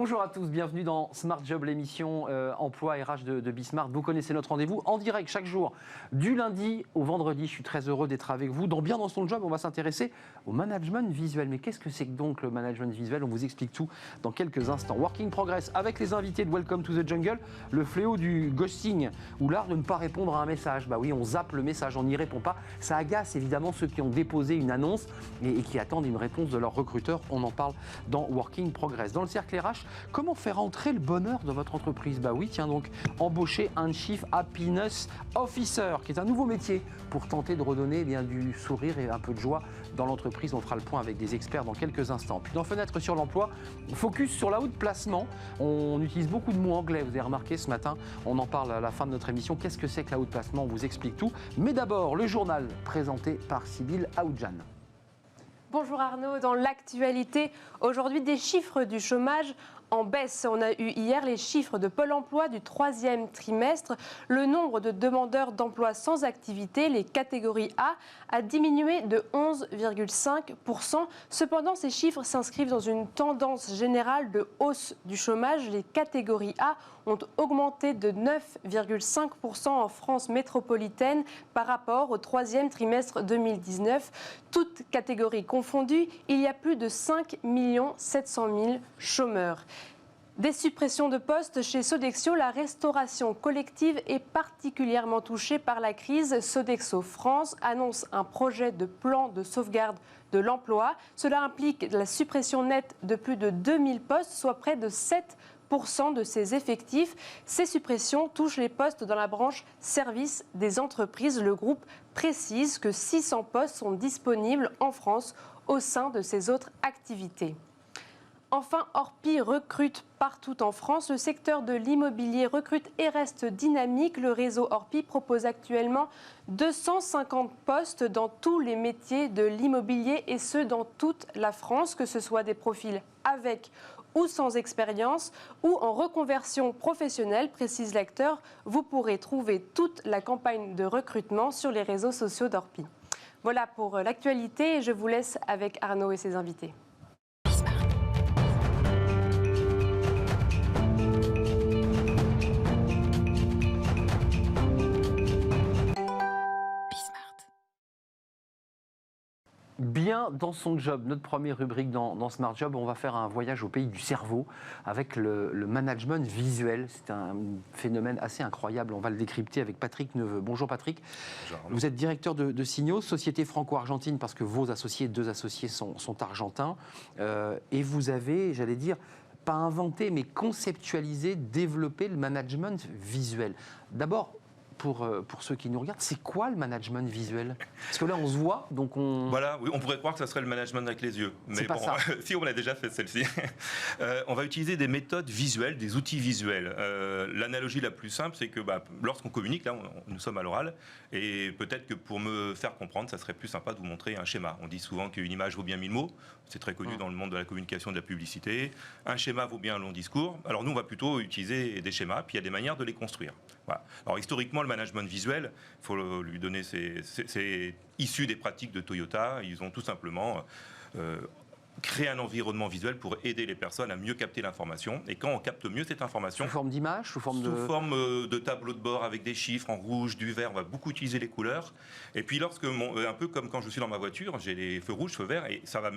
Bonjour à tous, bienvenue dans Smart Job, l'émission emploi RH de Bismart. Vous connaissez notre rendez-vous en direct chaque jour, du lundi au vendredi. Je suis très heureux d'être avec vous. Dans son job, on va s'intéresser au management visuel. Mais qu'est-ce que c'est que donc le management visuel? On vous explique tout dans quelques instants. Working Progress avec les invités de Welcome to the Jungle, le fléau du ghosting ou l'art de ne pas répondre à un message. Bah oui, on zappe le message, on n'y répond pas. Ça agace évidemment ceux qui ont déposé une annonce et qui attendent une réponse de leur recruteur. On en parle dans Working Progress. Dans le cercle RH, comment faire entrer le bonheur dans votre entreprise? Bah oui, tiens donc, embaucher un Chief Happiness Officer, qui est un nouveau métier pour tenter de redonner du sourire et un peu de joie dans l'entreprise. On fera le point avec des experts dans quelques instants. Puis dans Fenêtre sur l'emploi, focus sur la haute placement. On utilise beaucoup de mots anglais, vous avez remarqué ce matin, on en parle à la fin de notre émission. Qu'est-ce que c'est que la haute placement? On vous explique tout. Mais d'abord, le journal présenté par Sybille Aoudjan. Bonjour Arnaud, dans l'actualité, aujourd'hui des chiffres du chômage en baisse. On a eu hier les chiffres de Pôle emploi du 3e trimestre. Le nombre de demandeurs d'emploi sans activité, les catégories A diminué de 11,5%. Cependant, ces chiffres s'inscrivent dans une tendance générale de hausse du chômage. Les catégories A ont augmenté de 9,5% en France métropolitaine par rapport au 3e trimestre 2019. Toutes catégories confondues, il y a plus de 5 700 000 chômeurs. Des suppressions de postes chez Sodexo, la restauration collective est particulièrement touchée par la crise. Sodexo France annonce un projet de plan de sauvegarde de l'emploi. Cela implique la suppression nette de plus de 2000 postes, soit près de 7% de ses effectifs. Ces suppressions touchent les postes dans la branche services des entreprises. Le groupe précise que 600 postes sont disponibles en France au sein de ses autres activités. Enfin, Orpi recrute partout en France. Le secteur de l'immobilier recrute et reste dynamique. Le réseau Orpi propose actuellement 250 postes dans tous les métiers de l'immobilier et ce dans toute la France, que ce soit des profils avec ou sans expérience ou en reconversion professionnelle, précise l'acteur. Vous pourrez trouver toute la campagne de recrutement sur les réseaux sociaux d'Orpi. Voilà pour l'actualité. Je vous laisse avec Arnaud et ses invités. Bien dans son job, notre première rubrique dans Smart Job, on va faire un voyage au pays du cerveau avec le management visuel. C'est un phénomène assez incroyable, on va le décrypter avec Patrick Neveu. Bonjour Patrick. Bonjour. Vous êtes directeur de Signos, société franco-argentine, parce que vos associés, deux associés sont argentins. Et vous avez, j'allais dire, pas inventé, mais conceptualisé, développé le management visuel. D'abord, pour ceux qui nous regardent, c'est quoi le management visuel? Parce que là, on se voit, donc on... Voilà, oui, on pourrait croire que ça serait le management avec les yeux. Mais bon, si, on l'a déjà fait celle-ci. On va utiliser des méthodes visuelles, des outils visuels. L'analogie la plus simple, c'est que lorsqu'on communique, là, nous sommes à l'oral, et peut-être que pour me faire comprendre, ça serait plus sympa de vous montrer un schéma. On dit souvent qu'une image vaut bien 1000 mots. C'est très connu dans le monde de la communication et de la publicité. Un schéma vaut bien un long discours. Alors nous, on va plutôt utiliser des schémas, puis il y a des manières de les construire. Voilà. Alors historiquement, le management visuel, il faut lui donner, c'est issu des pratiques de Toyota. Ils ont tout simplement créé un environnement visuel pour aider les personnes à mieux capter l'information. Et quand on capte mieux cette information... Sous forme d'image, sous forme de tableau de bord avec des chiffres en rouge, du vert, on va beaucoup utiliser les couleurs. Et puis un peu comme quand je suis dans ma voiture, j'ai les feux rouges, feux verts, et ça va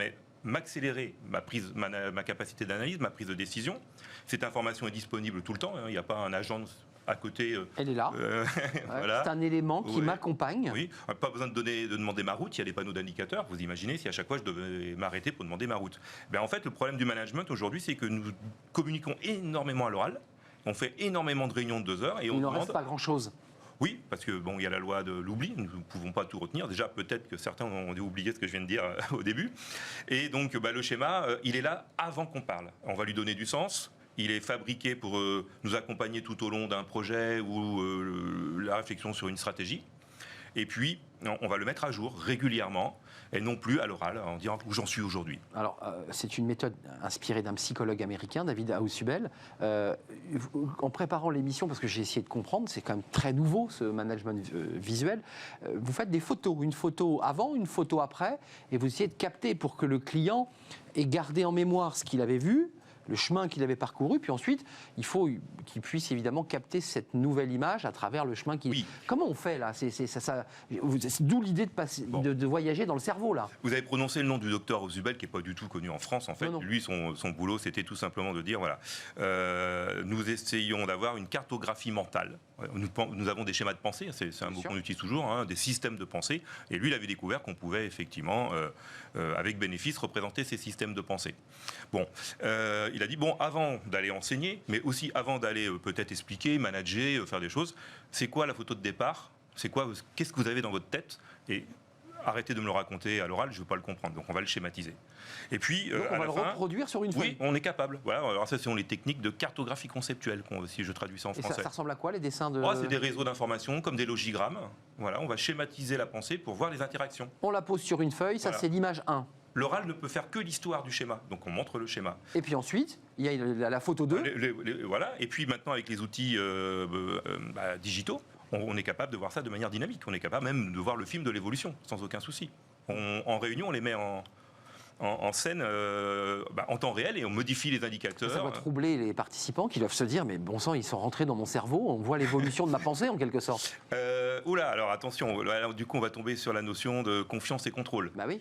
m'accélérer ma capacité d'analyse, ma prise de décision. Cette information est disponible tout le temps, il n'y a pas un agent à côté. Elle est là. Voilà. C'est un élément qui m'accompagne. Oui, pas besoin de demander ma route, il y a des panneaux d'indicateurs. Vous imaginez si à chaque fois je devais m'arrêter pour demander ma route. En fait, le problème du management aujourd'hui, c'est que nous communiquons énormément à l'oral. On fait énormément de réunions de 2 heures. Et il ne reste pas grand-chose. Oui, parce que il y a la loi de l'oubli, nous ne pouvons pas tout retenir. Déjà, peut-être que certains ont oublié ce que je viens de dire au début. Et donc, le schéma, il est là avant qu'on parle. On va lui donner du sens. Il est fabriqué pour nous accompagner tout au long d'un projet ou la réflexion sur une stratégie. Et puis, on va le mettre à jour régulièrement et non plus à l'oral en disant où j'en suis aujourd'hui. Alors, c'est une méthode inspirée d'un psychologue américain, David Ausubel. En préparant l'émission, parce que j'ai essayé de comprendre, c'est quand même très nouveau ce management visuel, vous faites des photos, une photo avant, une photo après, et vous essayez de capter pour que le client ait gardé en mémoire ce qu'il avait vu, le chemin qu'il avait parcouru, puis ensuite, il faut qu'il puisse évidemment capter cette nouvelle image à travers le chemin qu'il... Oui. Comment on fait là? D'où l'idée de voyager dans le cerveau là. Vous avez prononcé le nom du docteur Zubel, qui n'est pas du tout connu en France, en fait. Non. Lui, son boulot, c'était tout simplement de dire, voilà, nous essayons d'avoir une cartographie mentale. Nous avons des schémas de pensée, c'est un mot qu'on utilise toujours, hein, des systèmes de pensée. Et lui, il avait découvert qu'on pouvait effectivement, avec bénéfice, représenter ces systèmes de pensée. Bon, il a dit, bon, avant d'aller enseigner, mais aussi avant d'aller peut-être expliquer, manager, faire des choses, c'est quoi la photo de départ? Qu'est-ce que vous avez dans votre tête? Et arrêtez de me le raconter à l'oral, je ne veux pas le comprendre. Donc on va le schématiser. Et puis, donc on va le reproduire sur une feuille. Oui, on est capable. Voilà. Alors ça, ce sont les techniques de cartographie conceptuelle, si je traduis ça en français. Ça ressemble à quoi les dessins de... C'est des réseaux d'informations comme des logigrammes. Voilà, on va schématiser la pensée pour voir les interactions. On la pose sur une feuille, ça Voilà. c'est l'image 1. L'oral ne peut faire que l'histoire du schéma, donc on montre le schéma. Et puis ensuite, il y a la photo 2. Voilà. Et puis maintenant, avec les outils digitaux, on est capable de voir ça de manière dynamique. On est capable même de voir le film de l'évolution, sans aucun souci. En réunion, on les met en scène en temps réel et on modifie les indicateurs. Ça doit troubler les participants qui doivent se dire mais bon sang, ils sont rentrés dans mon cerveau, on voit l'évolution de ma pensée en quelque sorte. Oula, alors attention, alors, du coup on va tomber sur la notion de confiance et contrôle. Bah oui.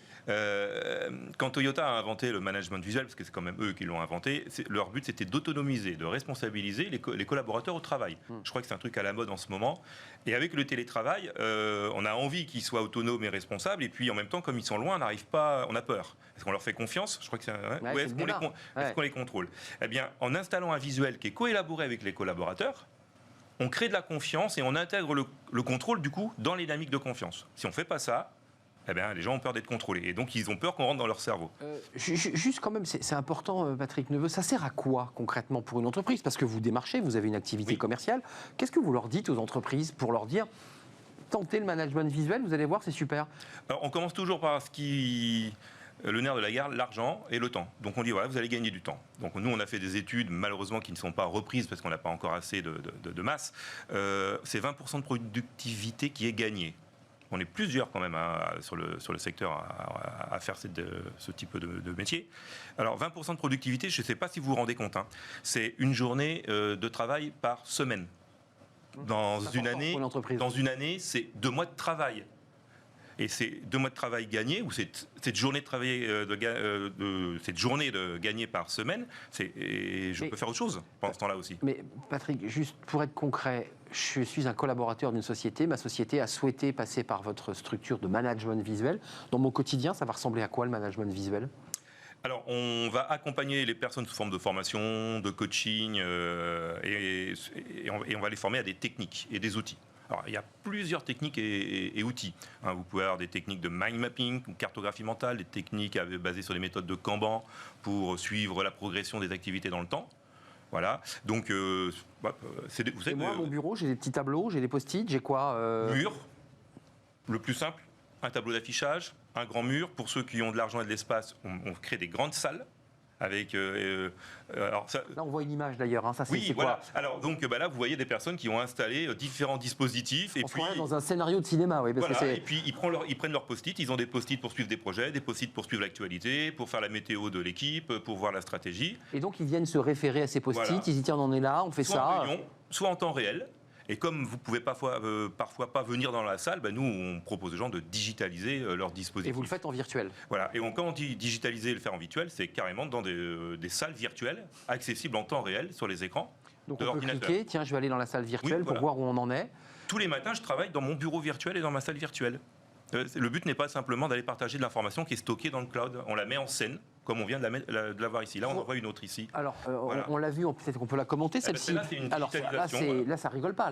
Quand Toyota a inventé le management visuel, parce que c'est quand même eux qui l'ont inventé, leur but c'était d'autonomiser, de responsabiliser les collaborateurs au travail. Je crois que c'est un truc à la mode en ce moment. Et avec le télétravail, on a envie qu'ils soient autonomes et responsables, et puis en même temps, comme ils sont loin, on a peur. Est-ce qu'on leur fait confiance? Je crois que c'est ou est-ce qu'on les contrôle? Eh bien, en installant un visuel qui est coélaboré avec les collaborateurs, on crée de la confiance et on intègre le contrôle, du coup, dans les dynamiques de confiance. Si on ne fait pas ça, eh bien, les gens ont peur d'être contrôlés. Et donc, ils ont peur qu'on rentre dans leur cerveau. Juste quand même, c'est important, Patrick Neveu, ça sert à quoi concrètement pour une entreprise? Parce que vous démarchez, vous avez une activité commerciale. Qu'est-ce que vous leur dites aux entreprises pour leur dire, tentez le management visuel, vous allez voir, c'est super? Alors, on commence toujours par le nerf de la guerre, l'argent et le temps. Donc on dit, voilà, vous allez gagner du temps. Donc nous, on a fait des études, malheureusement, qui ne sont pas reprises parce qu'on n'a pas encore assez de masse. C'est 20% de productivité qui est gagnée. On est plusieurs quand même sur le secteur à faire ce type de métier. Alors 20% de productivité, je ne sais pas si vous vous rendez compte, hein, c'est une journée de travail par semaine. Dans une année, c'est 2 mois de travail. Et ces 2 mois de travail gagnés, ou cette journée de travail cette journée de gagnée par semaine, je peux faire autre chose pendant ce temps-là aussi. Mais Patrick, juste pour être concret, je suis un collaborateur d'une société. Ma société a souhaité passer par votre structure de management visuel. Dans mon quotidien, ça va ressembler à quoi le management visuel? Alors, on va accompagner les personnes sous forme de formation, de coaching, et on va les former à des techniques et des outils. Alors, il y a plusieurs techniques et outils. Vous pouvez avoir des techniques de mind mapping, ou cartographie mentale, des techniques basées sur des méthodes de Kanban pour suivre la progression des activités dans le temps. Voilà. Donc, vous savez, moi, à mon bureau, j'ai des petits tableaux, j'ai des post-it, j'ai quoi Mur, le plus simple, un tableau d'affichage, un grand mur. Pour ceux qui ont de l'argent et de l'espace, on crée des grandes salles. Avec, là, on voit une image d'ailleurs. Hein. Ça, c'est voilà. quoi? Alors, donc, là, vous voyez des personnes qui ont installé différents dispositifs. On se croirait dans un scénario de cinéma, oui. Parce que et puis, ils prennent leur post-it. Ils ont des post-it pour suivre des projets, des post-it pour suivre l'actualité, pour faire la météo de l'équipe, pour voir la stratégie. Et donc, ils viennent se référer à ces post-it. Ils disent, tiens, on en est là, on fait soit ça. En réunion, soit en temps réel. Et comme vous ne pouvez parfois pas venir dans la salle, nous, on propose aux gens de digitaliser leurs dispositifs. Et vous le faites en virtuel. Voilà. Et quand on dit digitaliser et le faire en virtuel, c'est carrément dans des salles virtuelles, accessibles en temps réel sur les écrans Donc de on peut l'ordinateur. cliquer, tiens, je vais aller dans la salle virtuelle pour voir où on en est. Tous les matins, je travaille dans mon bureau virtuel et dans ma salle virtuelle. Le but n'est pas simplement d'aller partager de l'information qui est stockée dans le cloud. On la met en scène, comme on vient de la voir ici. Là, on en voit une autre ici. Alors, on l'a vu, peut-être qu'on peut la commenter, celle-ci. Là, c'est une digitalisation. Là, ça rigole pas.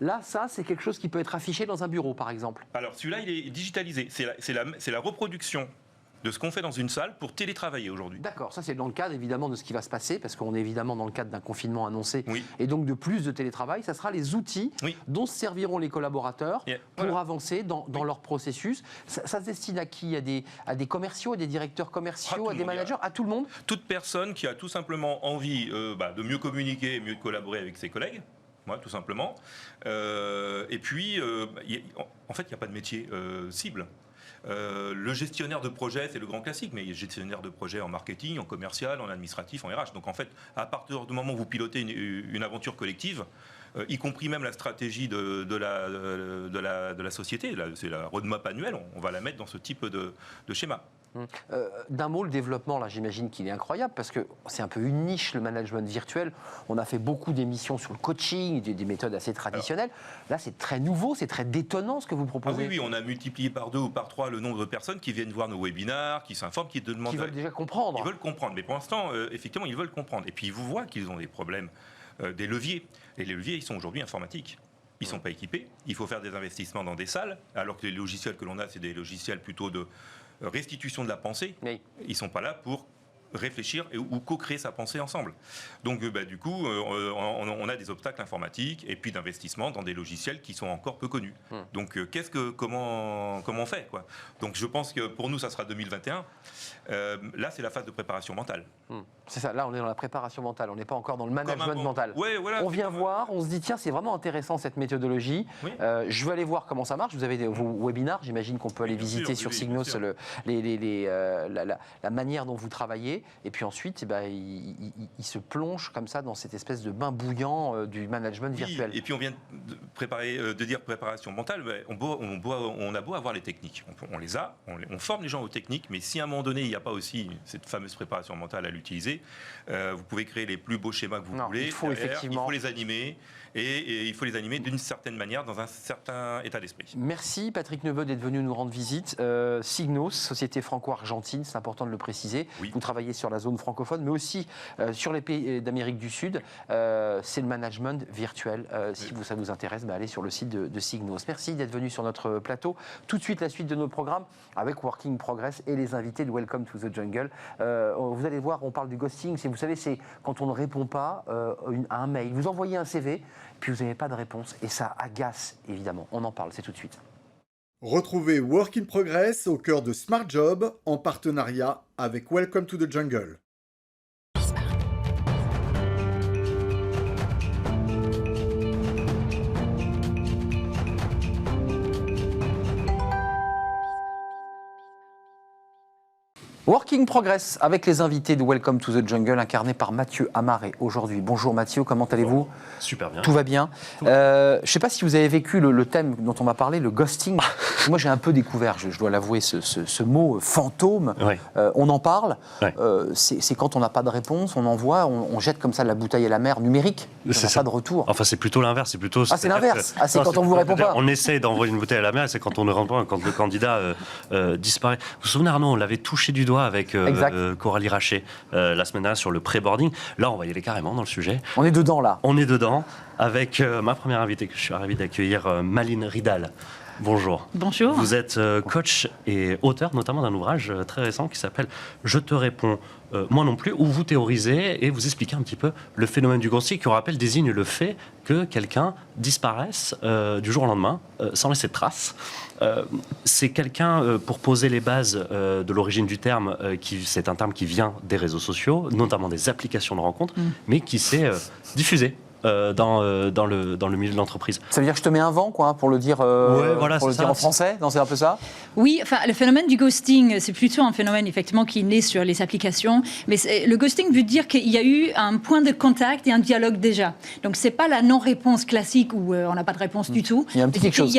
Là, ça, c'est quelque chose qui peut être affiché dans un bureau, par exemple. Alors, celui-là, il est digitalisé. C'est la reproduction de ce qu'on fait dans une salle pour télétravailler aujourd'hui. D'accord, ça c'est dans le cadre évidemment de ce qui va se passer, parce qu'on est évidemment dans le cadre d'un confinement annoncé, Oui. et donc de plus de télétravail, ça sera les outils dont se serviront les collaborateurs pour avancer dans leur processus. Ça se destine à qui? À des commerciaux, à des directeurs commerciaux, à des managers, à tout le monde? Toute personne qui a tout simplement envie de mieux communiquer, mieux collaborer avec ses collègues. Moi, tout simplement. Et puis, en fait, il n'y a pas de métier cible. Le gestionnaire de projet, c'est le grand classique, mais il y a gestionnaire de projet en marketing, en commercial, en administratif, en RH. Donc en fait, à partir du moment où vous pilotez une aventure collective, y compris même la stratégie de la société, c'est la roadmap annuelle, on va la mettre dans ce type de schéma. D'un mot, le développement, là, j'imagine qu'il est incroyable parce que c'est un peu une niche, le management virtuel. On a fait beaucoup d'émissions sur le coaching, des méthodes assez traditionnelles. Là, c'est très nouveau, c'est très détonnant ce que vous proposez. Oui, on a multiplié par 2 ou par 3 le nombre de personnes qui viennent voir nos webinars, qui s'informent, qui demandent... Qui veulent déjà comprendre. Ils veulent comprendre, mais pour l'instant, effectivement, ils veulent comprendre. Et puis, ils vous voient qu'ils ont des problèmes, des leviers. Et les leviers, ils sont aujourd'hui informatiques. Ils ne sont pas équipés. Il faut faire des investissements dans des salles, alors que les logiciels que l'on a, c'est des logiciels plutôt de restitution de la pensée. Oui. Ils ne sont pas là pour réfléchir ou co-créer sa pensée ensemble. Donc du coup, on a des obstacles informatiques et puis d'investissement dans des logiciels qui sont encore peu connus. Donc comment on fait, quoi. Donc je pense que pour nous, ça sera 2021. Là, c'est la phase de préparation mentale. C'est ça, là on est dans la préparation mentale, on n'est pas encore dans le management mental. Ouais, voilà, on vient voir, on se dit tiens, c'est vraiment intéressant cette méthodologie, oui. Je veux aller voir comment ça marche. Vous avez vos webinars, j'imagine qu'on peut aller visiter sur Signos la manière dont vous travaillez, et puis ensuite il se plonge comme ça dans cette espèce de bain bouillant du management virtuel. Et puis on vient de dire préparation mentale, on a beau avoir les techniques, on les a, on forme les gens aux techniques, mais si à un moment donné il n'y a pas aussi cette fameuse préparation mentale à l'utiliser, vous pouvez créer les plus beaux schémas que vous voulez. Il faut les animer. Et il faut les animer d'une certaine manière, dans un certain état d'esprit. Merci Patrick Neveu d'être venu nous rendre visite. Signos, société franco-argentine, c'est important de le préciser. Oui. Vous travaillez sur la zone francophone, mais aussi sur les pays d'Amérique du Sud. C'est le management virtuel. Si ça vous intéresse, allez sur le site de Signos. Merci d'être venu sur notre plateau. Tout de suite, la suite de nos programmes avec Working Progress et les invités de Welcome to the Jungle. Vous allez voir, on parle du ghosting. Vous savez, c'est quand on ne répond pas à un mail. Vous envoyez un CV, puis vous n'avez pas de réponse et ça agace évidemment. On en parle, c'est tout de suite. Retrouvez Work in Progress au cœur de Smart Job en partenariat avec Welcome to the Jungle. Working Progress avec les invités de Welcome to the Jungle incarnés par Mathieu Amaré aujourd'hui. Bonjour Mathieu, comment allez-vous ? Super bien. Tout va bien. Je ne sais pas si vous avez vécu le thème dont on m'a parlé, le ghosting. Moi j'ai un peu découvert, je dois l'avouer, ce mot fantôme. Oui. On en parle. Oui. C'est quand on n'a pas de réponse, on envoie, on jette comme ça la bouteille à la mer numérique. On n'a pas de retour. Enfin c'est plutôt l'inverse. C'est l'inverse. C'est quand on ne vous répond pas. On essaie d'envoyer une bouteille à la mer, c'est quand on ne répond pas, quand le candidat disparaît. Vous vous souvenez Arnaud, on l'avait touché du doigt avec Coralie Rachet la semaine dernière sur le pré-boarding. Là, on va y aller carrément dans le sujet. On est dedans, là. On est dedans avec ma première invitée que je suis ravi d'accueillir, Malin Ridal. Bonjour. Bonjour. Vous êtes coach et auteur notamment d'un ouvrage très récent qui s'appelle « Je te réponds moi non plus », où vous théorisez et vous expliquez un petit peu le phénomène du ghosting qui, on rappelle, désigne le fait que quelqu'un disparaisse du jour au lendemain sans laisser de traces. C'est quelqu'un, pour poser les bases de l'origine du terme, c'est un terme qui vient des réseaux sociaux, notamment des applications de rencontres, mais qui s'est diffusé dans le milieu de l'entreprise. Ça veut dire que je te mets un vent, quoi, pour le dire, en français, c'est un peu ça ? Oui, enfin, le phénomène du ghosting, c'est plutôt un phénomène effectivement qui est né sur les applications, mais le ghosting veut dire qu'il y a eu un point de contact et un dialogue déjà. Donc c'est pas la non-réponse classique où on n'a pas de réponse du tout. Il y a un petit quelque chose.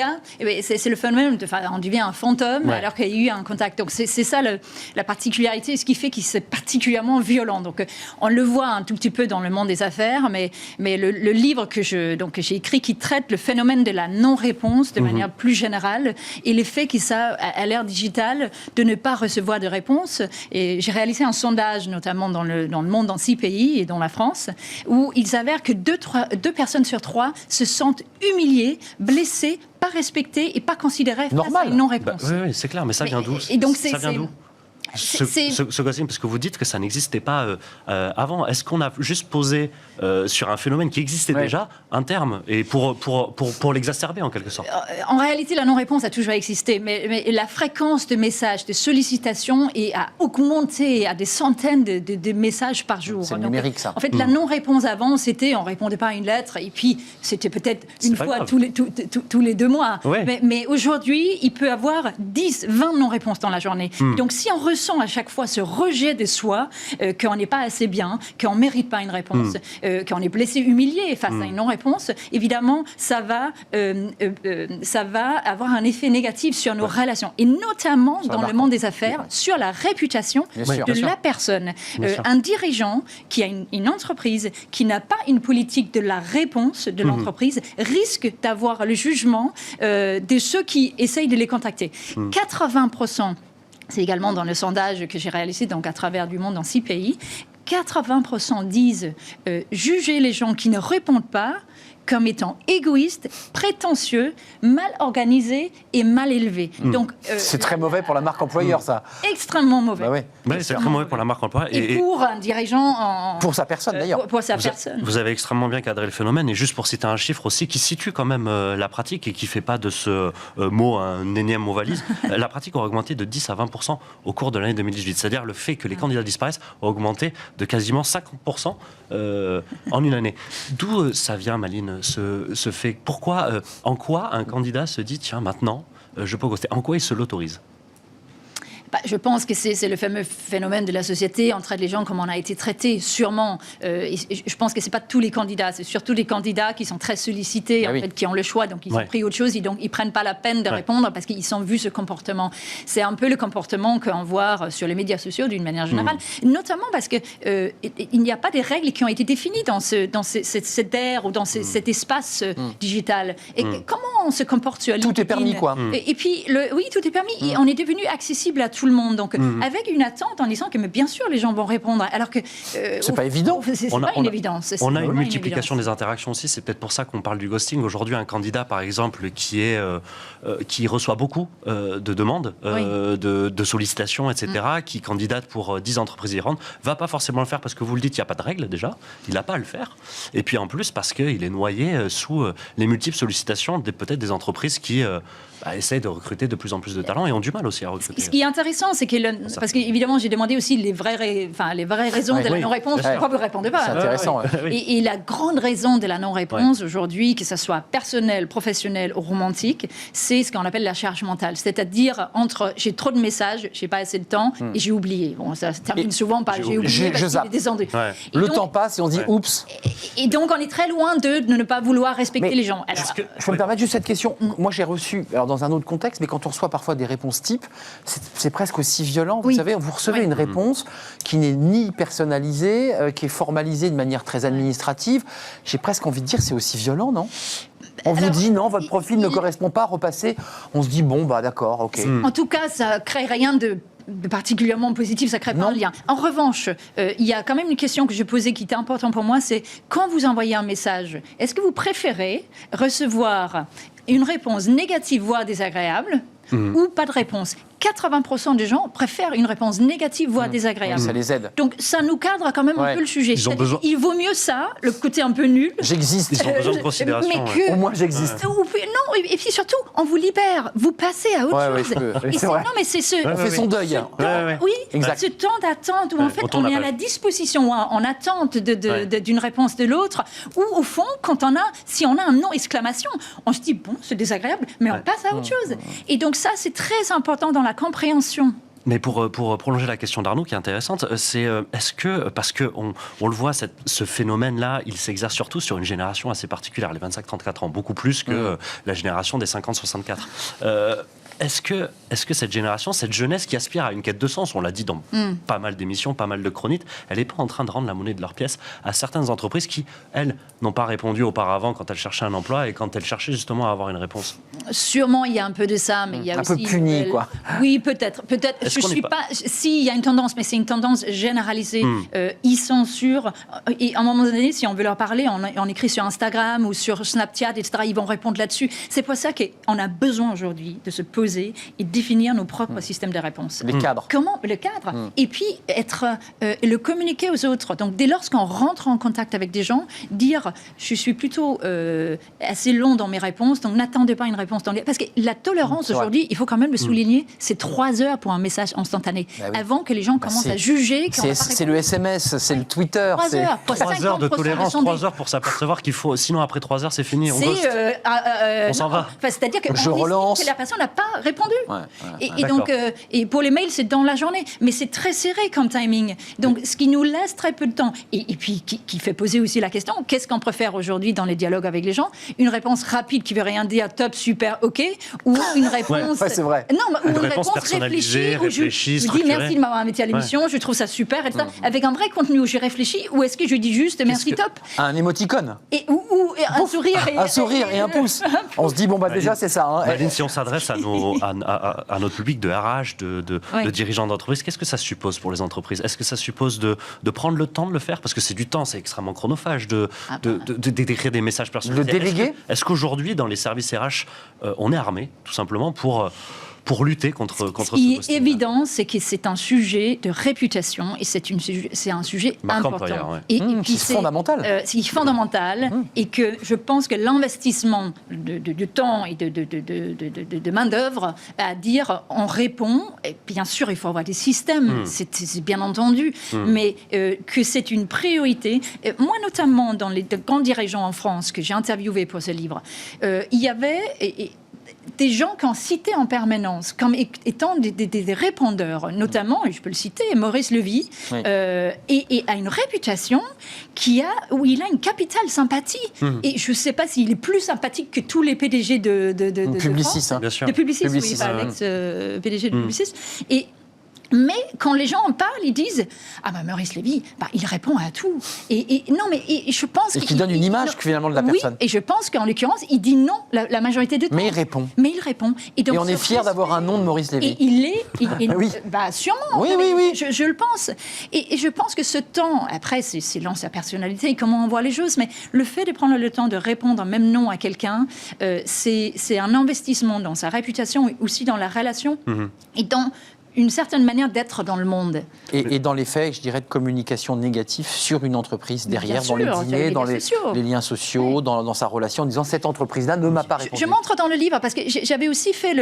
C'est le phénomène, on devient un fantôme alors qu'il y a eu un contact. Donc c'est ça la particularité, ce qui fait qu'il c'est particulièrement violent. Donc on le voit un tout petit peu dans le monde des affaires, mais le livre que j'ai écrit qui traite le phénomène de la non-réponse de manière plus générale et l'effet que ça a à l'ère digitale de ne pas recevoir de réponse. Et j'ai réalisé un sondage, notamment dans le monde, dans 6 pays et dans la France, où il s'avère que 2 personnes sur 3 se sentent humiliées, blessées, pas respectées et pas considérées face à une non-réponse. Oui, c'est clair, mais ça vient d'où ? Et donc ça vient d'où ? ce ghosting, parce que vous dites que ça n'existait pas avant. Est-ce qu'on a juste posé sur un phénomène qui existait déjà un terme et pour l'exacerber en quelque sorte? En réalité, la non-réponse a toujours existé, mais la fréquence de messages, de sollicitations a augmenté à des centaines de messages par jour. C'est numérique, ça. En fait, la non-réponse avant, c'était on répondait pas à une lettre et puis c'était peut-être une fois tous les 2 mois. Ouais. Mais aujourd'hui, il peut avoir 10, 20 non-réponses dans la journée. Donc si on ressent à chaque fois ce rejet de soi, qu'on n'est pas assez bien, qu'on ne mérite pas une réponse, qu'on est blessé, humilié face à une non-réponse, évidemment, ça va avoir un effet négatif sur nos relations. Et notamment dans le monde des affaires, sur la réputation de la personne. Un dirigeant qui a une entreprise qui n'a pas une politique de la réponse de l'entreprise risque d'avoir le jugement de ceux qui essayent de les contacter. 80%, c'est également dans le sondage que j'ai réalisé donc à travers du monde dans 6 pays, 80% disent juger les gens qui ne répondent pas comme étant égoïstes, prétentieux, mal organisés et mal élevés. Donc, c'est très mauvais pour la marque employeur, ça. Extrêmement mauvais. Bah ouais. C'est très mauvais pour la marque employeur. Et pour un dirigeant pour sa personne, d'ailleurs. Pour sa personne. Vous avez extrêmement bien cadré le phénomène. Et juste pour citer un chiffre aussi qui situe quand même la pratique et qui ne fait pas de ce mot un énième mot valise, la pratique aura augmenté de 10 à 20% au cours de l'année 2018. C'est-à-dire le fait que les candidats disparaissent a augmenté de quasiment 50% en une année. D'où ça vient, Maline, ce fait? Pourquoi, en quoi un candidat se dit tiens, maintenant, je peux ghoster? En quoi il se l'autorise? Je pense que c'est le fameux phénomène de la société, on traite les gens comme on a été traité, sûrement. Et je pense que ce n'est pas tous les candidats, c'est surtout les candidats qui sont très sollicités, en fait, qui ont le choix, donc ils ont pris autre chose, donc ils ne prennent pas la peine de répondre parce qu'ils ont vu ce comportement. C'est un peu le comportement qu'on voit sur les médias sociaux d'une manière générale, notamment parce qu'il n'y a pas des règles qui ont été définies dans cette ère ou dans cet espace digital. Et comment on se comporte sur LinkedIn? Tout est permis, quoi. Et puis, oui, tout est permis. Et on est devenu accessible à tout le monde. Donc, avec une attente en disant que, mais bien sûr, les gens vont répondre. Alors que. c'est pas évident. C'est pas une évidence. On a une multiplication des interactions aussi. C'est peut-être pour ça qu'on parle du ghosting. Aujourd'hui, un candidat, par exemple, qui reçoit beaucoup de demandes, de sollicitations, etc., qui candidate pour 10 entreprises différentes, va pas forcément le faire parce que vous le dites, il n'y a pas de règle déjà. Il n'a pas à le faire. Et puis, en plus, parce qu'il est noyé sous les multiples sollicitations peut-être des entreprises qui essayent de recruter de plus en plus de talents et ont du mal aussi à recruter. Ce qui est intéressant, c'est que, parce qu'évidemment, j'ai demandé aussi les vraies raisons de la non-réponse. Pourquoi vous ne répondez pas? C'est intéressant. Et la grande raison de la non-réponse aujourd'hui, que ce soit personnelle, professionnelle ou romantique, c'est ce qu'on appelle la charge mentale. C'est-à-dire entre j'ai trop de messages, j'ai pas assez de temps et j'ai oublié. Bon, ça se termine souvent par j'ai oublié parce qu'il est descendu. Le temps passe et on se dit oups. Et donc, on est très loin de ne pas vouloir respecter les gens. Alors, je peux me permettre juste cette question. Moi, j'ai reçu, alors dans un autre contexte, mais quand on reçoit parfois des réponses types, c'est presque aussi violent. Vous savez, vous recevez une réponse qui n'est ni personnalisée, qui est formalisée de manière très administrative. J'ai presque envie de dire c'est aussi violent, non? On vous dit non, votre profil ne correspond pas, repassez. On se dit bon, bah d'accord, ok. En tout cas, ça crée rien de particulièrement positif, ça crée pas un lien. En revanche, il y a quand même une question que je posais qui était importante pour moi, c'est quand vous envoyez un message, est-ce que vous préférez recevoir une réponse négative, voire désagréable, ou pas de réponse? 80% des gens préfèrent une réponse négative, voire désagréable. Ça les aide. Donc ça nous cadre quand même un peu le sujet. Il vaut mieux ça, le côté un peu nul. J'existe. Ils ont besoin de considération. Mais que, au moins j'existe. Non, et puis surtout, on vous libère. Vous passez à autre chose. Non, mais c'est ce... On fait son deuil. Oui, exact. Ce temps d'attente où en fait on est à la disposition, en attente d'une réponse de l'autre, ou au fond, si on a un non exclamation, on se dit bon, c'est désagréable, mais on passe à autre chose. Et donc ça, c'est très important dans la compréhension. Mais pour prolonger la question d'Arnaud, qui est intéressante, c'est est-ce que, parce qu'on le voit, ce phénomène-là, il s'exerce surtout sur une génération assez particulière, les 25-34 ans, beaucoup plus que la génération des 50-64. Est-ce que cette génération, cette jeunesse qui aspire à une quête de sens, on l'a dit dans pas mal d'émissions, pas mal de chroniques, elle n'est pas en train de rendre la monnaie de leur pièce à certaines entreprises qui, elles, n'ont pas répondu auparavant quand elles cherchaient un emploi et quand elles cherchaient justement à avoir une réponse? Sûrement, il y a un peu de ça, mais il y a aussi... Un peu puni, quoi. Oui, peut-être. Je ne suis pas... Si, il y a une tendance, mais c'est une tendance généralisée. Ils sont sûrs... Et à un moment donné, si on veut leur parler, on écrit sur Instagram ou sur Snapchat, etc., ils vont répondre là-dessus. C'est pour ça qu'on a besoin aujourd'hui de se poser poser et définir nos propres systèmes de réponse. Les cadres. Comment le cadre et puis le communiquer aux autres. Donc dès lors qu'on rentre en contact avec des gens, dire je suis plutôt assez long dans mes réponses, donc n'attendez pas une réponse dans les... Parce que la tolérance aujourd'hui, il faut quand même le souligner, c'est 3 heures pour un message instantané. Avant que les gens commencent à juger. C'est le SMS, c'est le Twitter. 3 heures. 3 heures de tolérance, 3 heures pour s'apercevoir qu'il faut. Sinon, après 3 heures, c'est fini. On s'en va. C'est-à-dire que je relance. Que la personne n'a pas répondu. Et d'accord. donc, et pour les mails, c'est dans la journée. Mais c'est très serré comme timing. Donc, ce qui nous laisse très peu de temps. Et puis, qui fait poser aussi la question qu'est-ce qu'on préfère aujourd'hui dans les dialogues avec les gens? Une réponse rapide qui veut rien dire, top, super, ok, ou une réponse. Ouais, c'est vrai. Non, ou une une réponse personnalisée, réfléchie, je dis structurée. merci de m'avoir invité à l'émission, je trouve ça super, et ça, avec un vrai contenu où j'ai réfléchi, ou est-ce que je dis juste merci, top? Un émoticône. Ou un sourire. Un sourire et un pouce. On se dit, bon, bah déjà, c'est ça. Hein. Maline, si on s'adresse à notre public de RH, de dirigeants d'entreprise, qu'est-ce que ça suppose pour les entreprises? Est-ce que ça suppose de prendre le temps de le faire? Parce que c'est du temps, c'est extrêmement chronophage d'écrire des messages personnalisés. Le déléguer? Est-ce qu'aujourd'hui, dans les services RH, on est armé, tout simplement, pour lutter contre ce ghosting? Ce qui est évident, c'est que c'est un sujet de réputation et c'est un sujet important. Et puis c'est fondamental. C'est fondamental et que je pense que l'investissement de temps et de main-d'œuvre à dire on répond, et bien sûr, il faut avoir des systèmes, c'est bien entendu, mais que c'est une priorité. Moi, notamment, dans les grands dirigeants en France que j'ai interviewés pour ce livre, il y avait... des gens qu'on citait en permanence comme étant des répondeurs, notamment, et je peux le citer, Maurice Lévy, et a une réputation où il a une capitale sympathie. Et je ne sais pas s'il est plus sympathique que tous les PDG de Publicis, France, bien sûr. de Publicis, oui, pas l'ex-PDG de Publicis. Mais quand les gens en parlent, ils disent « Ah ben Maurice Lévy, il répond à tout. » Et je pense... Et qui donne une image finalement de la personne. Oui, et je pense qu'en l'occurrence, il dit non la majorité du temps. Mais il répond. Et, donc, on est fiers d'avoir un nom de Maurice Lévy. Et il est... oui. Sûrement. Oui. Je le pense. Et je pense que ce temps, après, c'est selon sa personnalité et comment on voit les choses, mais le fait de prendre le temps de répondre même non à quelqu'un, c'est un investissement dans sa réputation et aussi dans la relation et dans une certaine manière d'être dans le monde. Et dans les faits, je dirais, de communication négative sur une entreprise derrière, dans les dîners, dans les liens sociaux, dans sa relation, en disant cette entreprise-là ne m'a pas répondu. Je montre dans le livre, parce que j'avais aussi fait,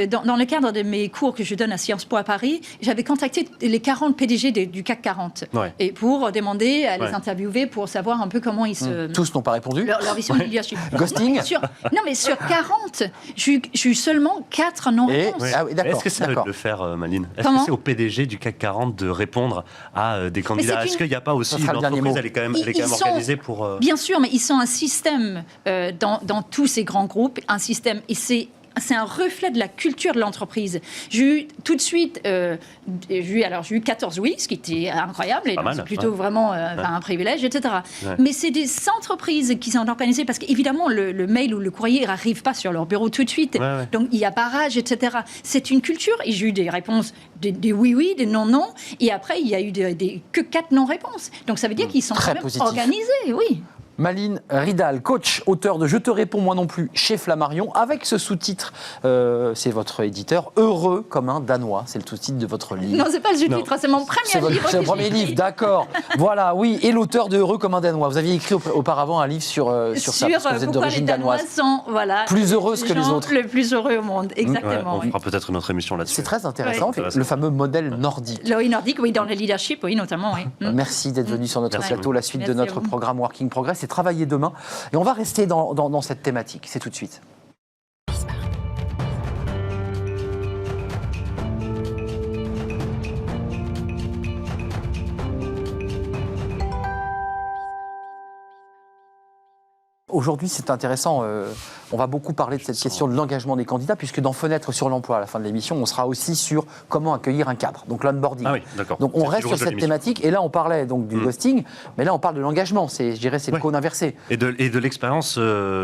dans le cadre de mes cours que je donne à Sciences Po à Paris, j'avais contacté les 40 PDG du CAC 40 et pour demander à les interviewer pour savoir un peu comment ils se... Tous n'ont pas répondu. Leur vision du leadership. Ghosting. Non, mais sur 40, j'ai eu seulement 4 non-réponses. Est-ce que ça veut le faire, Maline? Est-ce que c'est au PDG du CAC 40 de répondre à des candidats? Est-ce qu'il n'y a pas aussi l'entreprise, elle est quand même organisée pour... Bien sûr, mais ils sont un système dans tous ces grands groupes, un système, et c'est un reflet de la culture de l'entreprise. J'ai eu tout de suite, j'ai eu 14 oui, ce qui était incroyable, et c'est plutôt vraiment un privilège, etc. Mais c'est des entreprises qui sont organisées, parce qu'évidemment, le mail ou le courrier n'arrive pas sur leur bureau tout de suite, donc il y a barrage, etc. C'est une culture, et j'ai eu des réponses, des oui, des non, et après, il y a eu que 4 non-réponses. Donc ça veut dire qu'ils sont quand même organisés, oui. Maline Ridal, coach, auteur de Je te réponds moi non plus chez Flammarion, avec ce sous-titre, c'est votre éditeur, Heureux comme un Danois, c'est le sous-titre de votre livre. Non, c'est pas le sous-titre, c'est mon premier livre. C'est le premier livre, d'accord. Voilà, oui, et l'auteur de Heureux comme un Danois. Vous aviez écrit auparavant un livre sur ça, parce que vous êtes d'origine danoise. Sont, plus heureuses que les autres. Le plus heureux au monde, exactement. On fera peut-être une autre émission là-dessus. C'est très intéressant, le fameux modèle nordique. Oui, nordique, oui, dans le leadership, oui, notamment. Oui. Merci d'être venu sur notre plateau. La suite de notre programme Working Progress, c'est travailler demain. Et on va rester dans cette thématique. C'est tout de suite. Aujourd'hui, c'est intéressant. On va beaucoup parler de cette question de l'engagement des candidats, puisque dans Fenêtre sur l'emploi, à la fin de l'émission, on sera aussi sur comment accueillir un cadre, donc l'onboarding. Ah oui, d'accord. Donc on reste sur cette thématique, et là on parlait donc du ghosting, mais là on parle de l'engagement. Je dirais, c'est le cône inversé. Et de l'expérience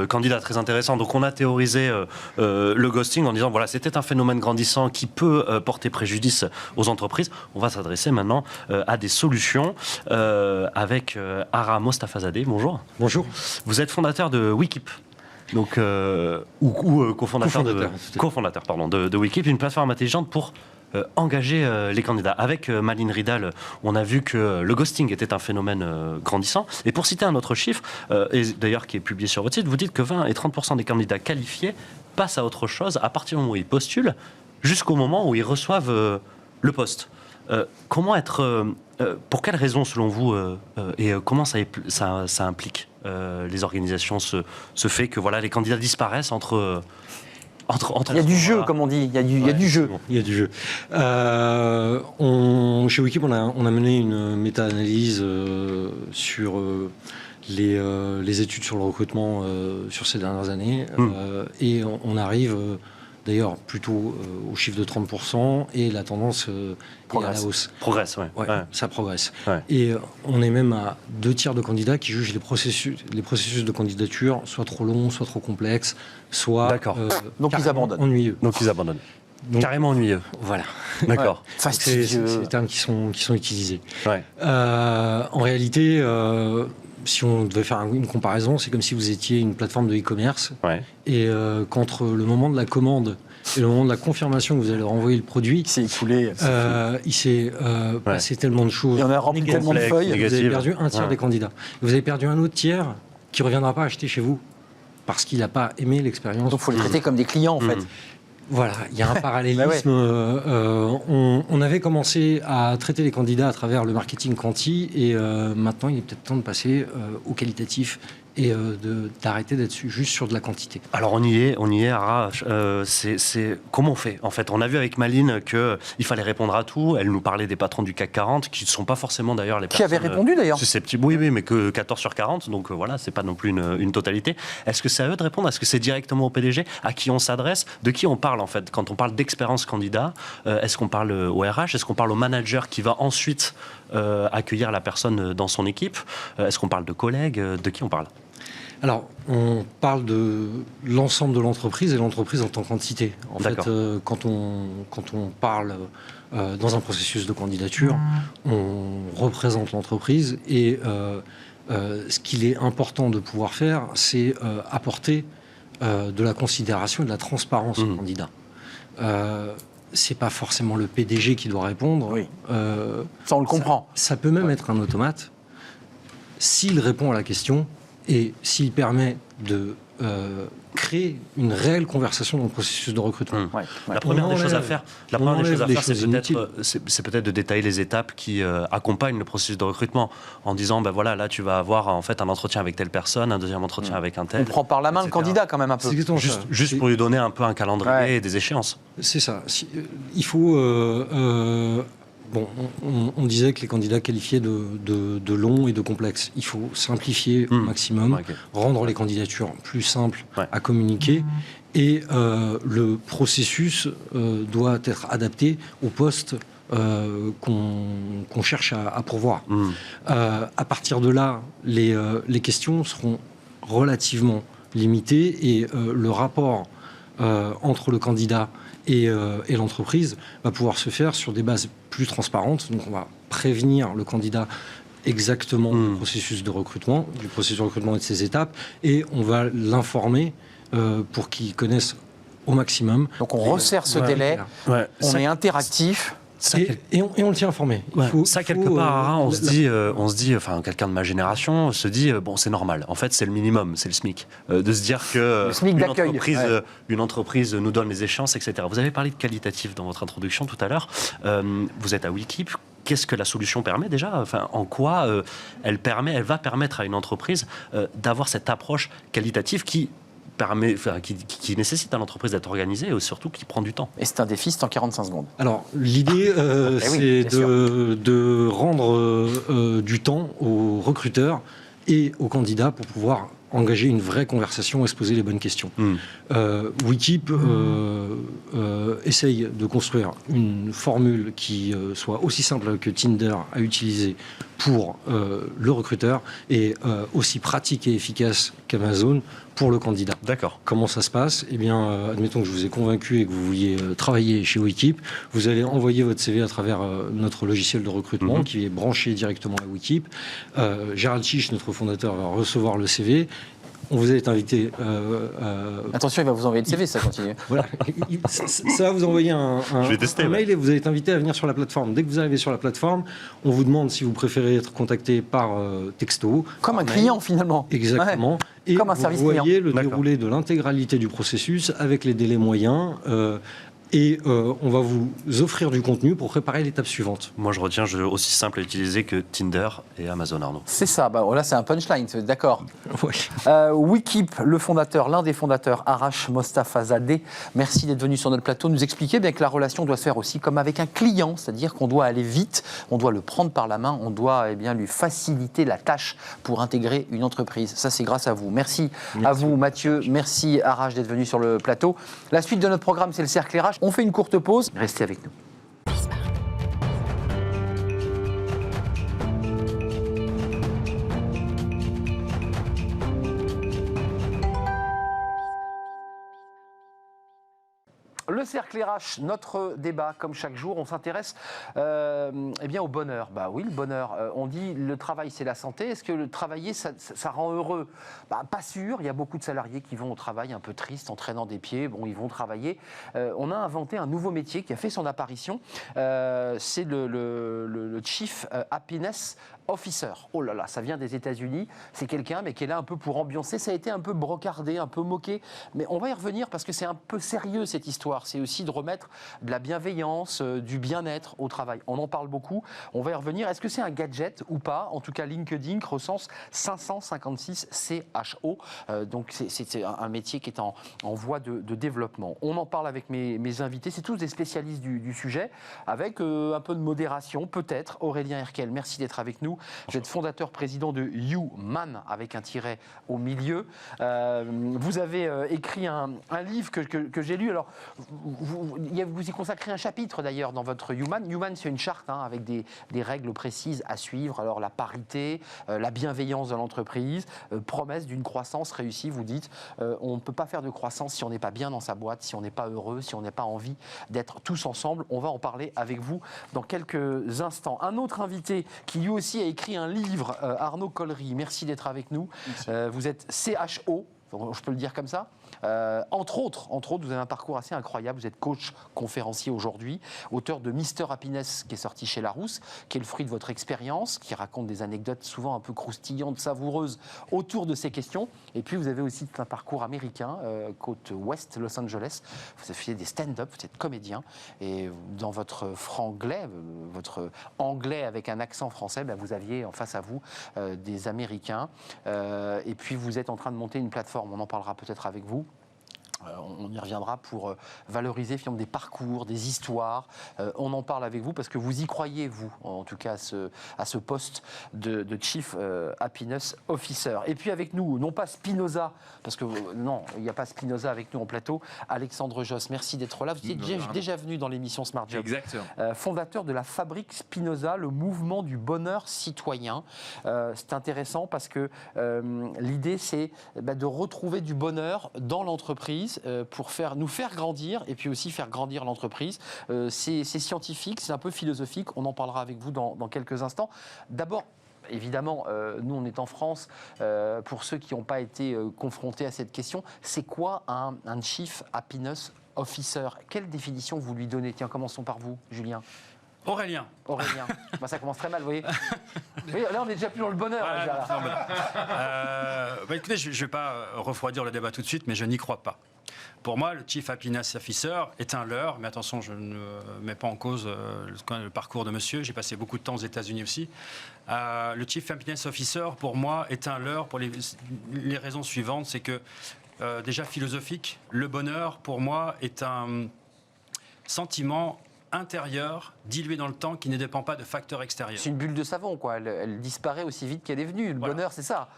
candidat, très intéressant. Donc on a théorisé le ghosting en disant voilà, c'était un phénomène grandissant qui peut porter préjudice aux entreprises. On va s'adresser maintenant à des solutions avec Ara Mostafazadeh. Bonjour. Bonjour. Vous êtes fondateur de Wikeep. donc, cofondateur de Wikeep, une plateforme intelligente pour engager les candidats. Avec Malin Ridal, on a vu que le ghosting était un phénomène grandissant. Et pour citer un autre chiffre, et d'ailleurs qui est publié sur votre site, vous dites que 20 et 30% des candidats qualifiés passent à autre chose à partir du moment où ils postulent jusqu'au moment où ils reçoivent le poste. Pour quelles raisons, selon vous, et comment ça implique les organisations, ce fait que voilà, les candidats disparaissent entre il y a du jeu, comme on dit. Il y a du jeu. Il y a du jeu. Chez Wikeep, on a mené une méta-analyse sur les études sur le recrutement sur ces dernières années. Et on arrive d'ailleurs plutôt au chiffre de 30%, et la tendance est à la hausse. Progresse, ouais. Ça progresse. Ouais. Et on est même à 2/3 de candidats qui jugent les processus de candidature soit trop longs, soit trop complexes, soit donc ils abandonnent. Ennuyeux. Donc ils abandonnent. Carrément ennuyeux. Voilà. D'accord. Fastidieux. C'est les termes qui sont utilisés. Ouais. En réalité, si on devait faire une comparaison, c'est comme si vous étiez une plateforme de e-commerce et qu'entre le moment de la commande et le moment de la confirmation que vous allez renvoyer le produit, il s'est écoulé. il s'est passé tellement de choses. Et on a rempli tellement de feuilles. Vous avez perdu un tiers des candidats. Vous avez perdu un autre tiers qui ne reviendra pas acheter chez vous parce qu'il n'a pas aimé l'expérience. Donc il faut les traiter comme des clients, en fait. Voilà, il y a un parallélisme. On avait commencé à traiter les candidats à travers le marketing quanti, et maintenant il est peut-être temps de passer au qualitatif et d'arrêter d'être juste sur de la quantité. Alors on y est, Ara. Comment on fait en fait? On a vu avec Malin qu'il fallait répondre à tout. Elle nous parlait des patrons du CAC 40, qui ne sont pas forcément d'ailleurs les personnes... Qui avaient répondu d'ailleurs. Susceptibles, oui, mais que 14 sur 40, donc voilà, c'est pas non plus une totalité. Est-ce que c'est à eux de répondre? Est-ce que c'est directement au PDG? À qui on s'adresse? De qui on parle en fait? Quand on parle d'expérience candidat, est-ce qu'on parle au RH? Est-ce qu'on parle au manager qui va ensuite accueillir la personne dans son équipe? Est-ce qu'on parle de collègues? De qui on parle? Alors, on parle de l'ensemble de l'entreprise et l'entreprise en tant qu'entité. En fait, quand on parle dans un processus de candidature, on représente l'entreprise, et ce qu'il est important de pouvoir faire, c'est apporter de la considération et de la transparence au candidat. C'est pas forcément le PDG qui doit répondre. Oui. Ça, on le comprend. Ça peut même être un automate. S'il répond à la question, et s'il permet de créer une réelle conversation dans le processus de recrutement. La première des choses à faire, c'est peut-être de détailler les étapes qui accompagnent le processus de recrutement, en disant ben voilà, là tu vas avoir en fait un entretien avec telle personne, un deuxième entretien avec un tel. On prend par la main le candidat quand même un peu. Juste pour lui donner un peu un calendrier et des échéances. C'est ça. Il faut on disait que les candidats qualifiaient de longs et de complexes. Il faut simplifier au maximum, rendre les candidatures plus simples à communiquer, et le processus doit être adapté au poste qu'on cherche à pourvoir. À partir de là, les questions seront relativement limitées, et le rapport entre le candidat et l'entreprise va pouvoir se faire sur des bases plus transparentes. Donc on va prévenir le candidat exactement du processus de recrutement et de ses étapes, et on va l'informer pour qu'il connaisse au maximum. Donc on resserre ce délai, on est interactif. Et on le tient informé. Quelque part, on se dit, enfin, quelqu'un de ma génération se dit, bon, c'est normal. En fait, c'est le minimum, c'est le SMIC. De se dire que une entreprise nous donne les échéances, etc. Vous avez parlé de qualitatif dans votre introduction tout à l'heure. Vous êtes à Wikeep. Qu'est-ce que la solution permet déjà? Enfin, en quoi elle va permettre à une entreprise d'avoir cette approche qualitative qui nécessite à l'entreprise d'être organisée, et surtout qui prend du temps. Et c'est un défi, c'est en 45 secondes. Alors, l'idée, c'est de rendre du temps aux recruteurs et aux candidats pour pouvoir engager une vraie conversation et se poser les bonnes questions. Wikeep essaye de construire une formule qui soit aussi simple que Tinder à utiliser pour le recruteur, et aussi pratique et efficace qu'Amazon pour le candidat. D'accord. Comment ça se passe? Eh bien, admettons que je vous ai convaincu et que vous vouliez travailler chez Wikeep. Vous allez envoyer votre CV à travers notre logiciel de recrutement qui est branché directement à Wikeep. Gérald Chiche, notre fondateur, va recevoir le CV. on vous est invité. Attention, il va vous envoyer le CV, ça continue. Voilà. Ça va vous envoyer un mail et vous êtes invité à venir sur la plateforme. Dès que vous arrivez sur la plateforme, on vous demande si vous préférez être contacté par texto. Comme un client, finalement. Exactement. Ouais. Et comme un vous service voyez client. le déroulé de l'intégralité du processus avec les délais moyens. Et on va vous offrir du contenu pour préparer l'étape suivante. Moi, je retiens aussi simple à utiliser que Tinder et Amazon, Arnaud. C'est ça, là c'est un punchline, d'accord. Oui. Wikip, le fondateur, l'un des fondateurs, Arash Mostafazadeh, merci d'être venu sur notre plateau, nous expliquer bien que la relation doit se faire aussi comme avec un client, c'est-à-dire qu'on doit aller vite, on doit le prendre par la main, on doit lui faciliter la tâche pour intégrer une entreprise. Ça, c'est grâce à vous. Merci à vous, Mathieu. Merci, Arash, d'être venu sur le plateau. La suite de notre programme, c'est le Cercle RH. On fait une courte pause. Restez avec nous. Le Cercle RH, notre débat, comme chaque jour, on s'intéresse au bonheur. Bah oui, le bonheur. On dit le travail, c'est la santé. Est-ce que le travailler, ça rend heureux ? Pas sûr. Il y a beaucoup de salariés qui vont au travail un peu tristes, en traînant des pieds. Bon, ils vont travailler. On a inventé un nouveau métier qui a fait son apparition. C'est le Chief Happiness Officer. Oh là là, ça vient des États-Unis. C'est quelqu'un, mais qui est là un peu pour ambiancer. Ça a été un peu brocardé, un peu moqué. Mais on va y revenir parce que c'est un peu sérieux cette histoire. C'est aussi de remettre de la bienveillance, du bien-être au travail. On en parle beaucoup. On va y revenir. Est-ce que c'est un gadget ou pas ? En tout cas, LinkedIn recense 556 CHO. Donc c'est un métier qui est en voie de développement. On en parle avec mes invités. C'est tous des spécialistes du sujet, avec un peu de modération, peut-être. Aurélien Herkel, merci d'être avec nous. Vous êtes fondateur président de YouMan, avec un tiret au milieu. Vous avez écrit un livre que j'ai lu. Alors, vous y consacrez un chapitre d'ailleurs dans votre YouMan. YouMan, c'est une charte avec des règles précises à suivre. Alors, la parité, la bienveillance dans l'entreprise, promesse d'une croissance réussie. Vous dites, on ne peut pas faire de croissance si on n'est pas bien dans sa boîte, si on n'est pas heureux, si on n'a pas envie d'être tous ensemble. On va en parler avec vous dans quelques instants. Un autre invité qui lui aussi a écrit un livre, Arnaud Collery. Merci d'être avec nous. Vous êtes CHO, je peux le dire comme ça. Entre autres, vous avez un parcours assez incroyable. Vous êtes coach conférencier aujourd'hui, auteur de Mr Happiness qui est sorti chez Larousse, qui est le fruit de votre expérience, qui raconte des anecdotes souvent un peu croustillantes, savoureuses autour de ces questions. Et puis vous avez aussi un parcours américain, côte ouest, Los Angeles. Vous avez fait des stand-up, vous êtes comédien. Et dans votre franglais, votre anglais avec un accent français, vous aviez en face à vous des Américains. Et puis vous êtes en train de monter une plateforme, on en parlera peut-être avec vous. On y reviendra pour valoriser finalement des parcours, des histoires. On en parle avec vous parce que vous y croyez, vous, en tout cas à ce poste de Chief Happiness Officer. Et puis avec nous, non pas Spinoza, parce que non, il n'y a pas Spinoza avec nous en plateau, Alexandre Josse, merci d'être là. Vous êtes déjà venu dans l'émission Smart Job. Exactement. Fondateur de la Fabrique Spinoza, le mouvement du bonheur citoyen. C'est intéressant parce que l'idée, c'est de retrouver du bonheur dans l'entreprise pour nous faire grandir et puis aussi faire grandir l'entreprise. C'est scientifique, c'est un peu philosophique. On en parlera avec vous dans quelques instants. D'abord, évidemment, nous, on est en France. Pour ceux qui n'ont pas été confrontés à cette question, c'est quoi un Chief Happiness Officer ? Quelle définition vous lui donnez ? Tiens, commençons par vous, Julien. Aurélien. Ça commence très mal, vous voyez. Oui, là, on est déjà plus dans le bonheur. Écoutez, je ne vais pas refroidir le débat tout de suite, mais je n'y crois pas. Pour moi, le Chief Happiness Officer est un leurre, mais attention, je ne mets pas en cause le parcours de monsieur. J'ai passé beaucoup de temps aux États-Unis aussi. Le Chief Happiness Officer, pour moi, est un leurre pour les raisons suivantes. C'est que, déjà philosophique, le bonheur, pour moi, est un sentiment intérieure, diluée dans le temps, qui ne dépend pas de facteurs extérieurs. C'est une bulle de savon, quoi. Elle disparaît aussi vite qu'elle est venue. Le bonheur, c'est ça.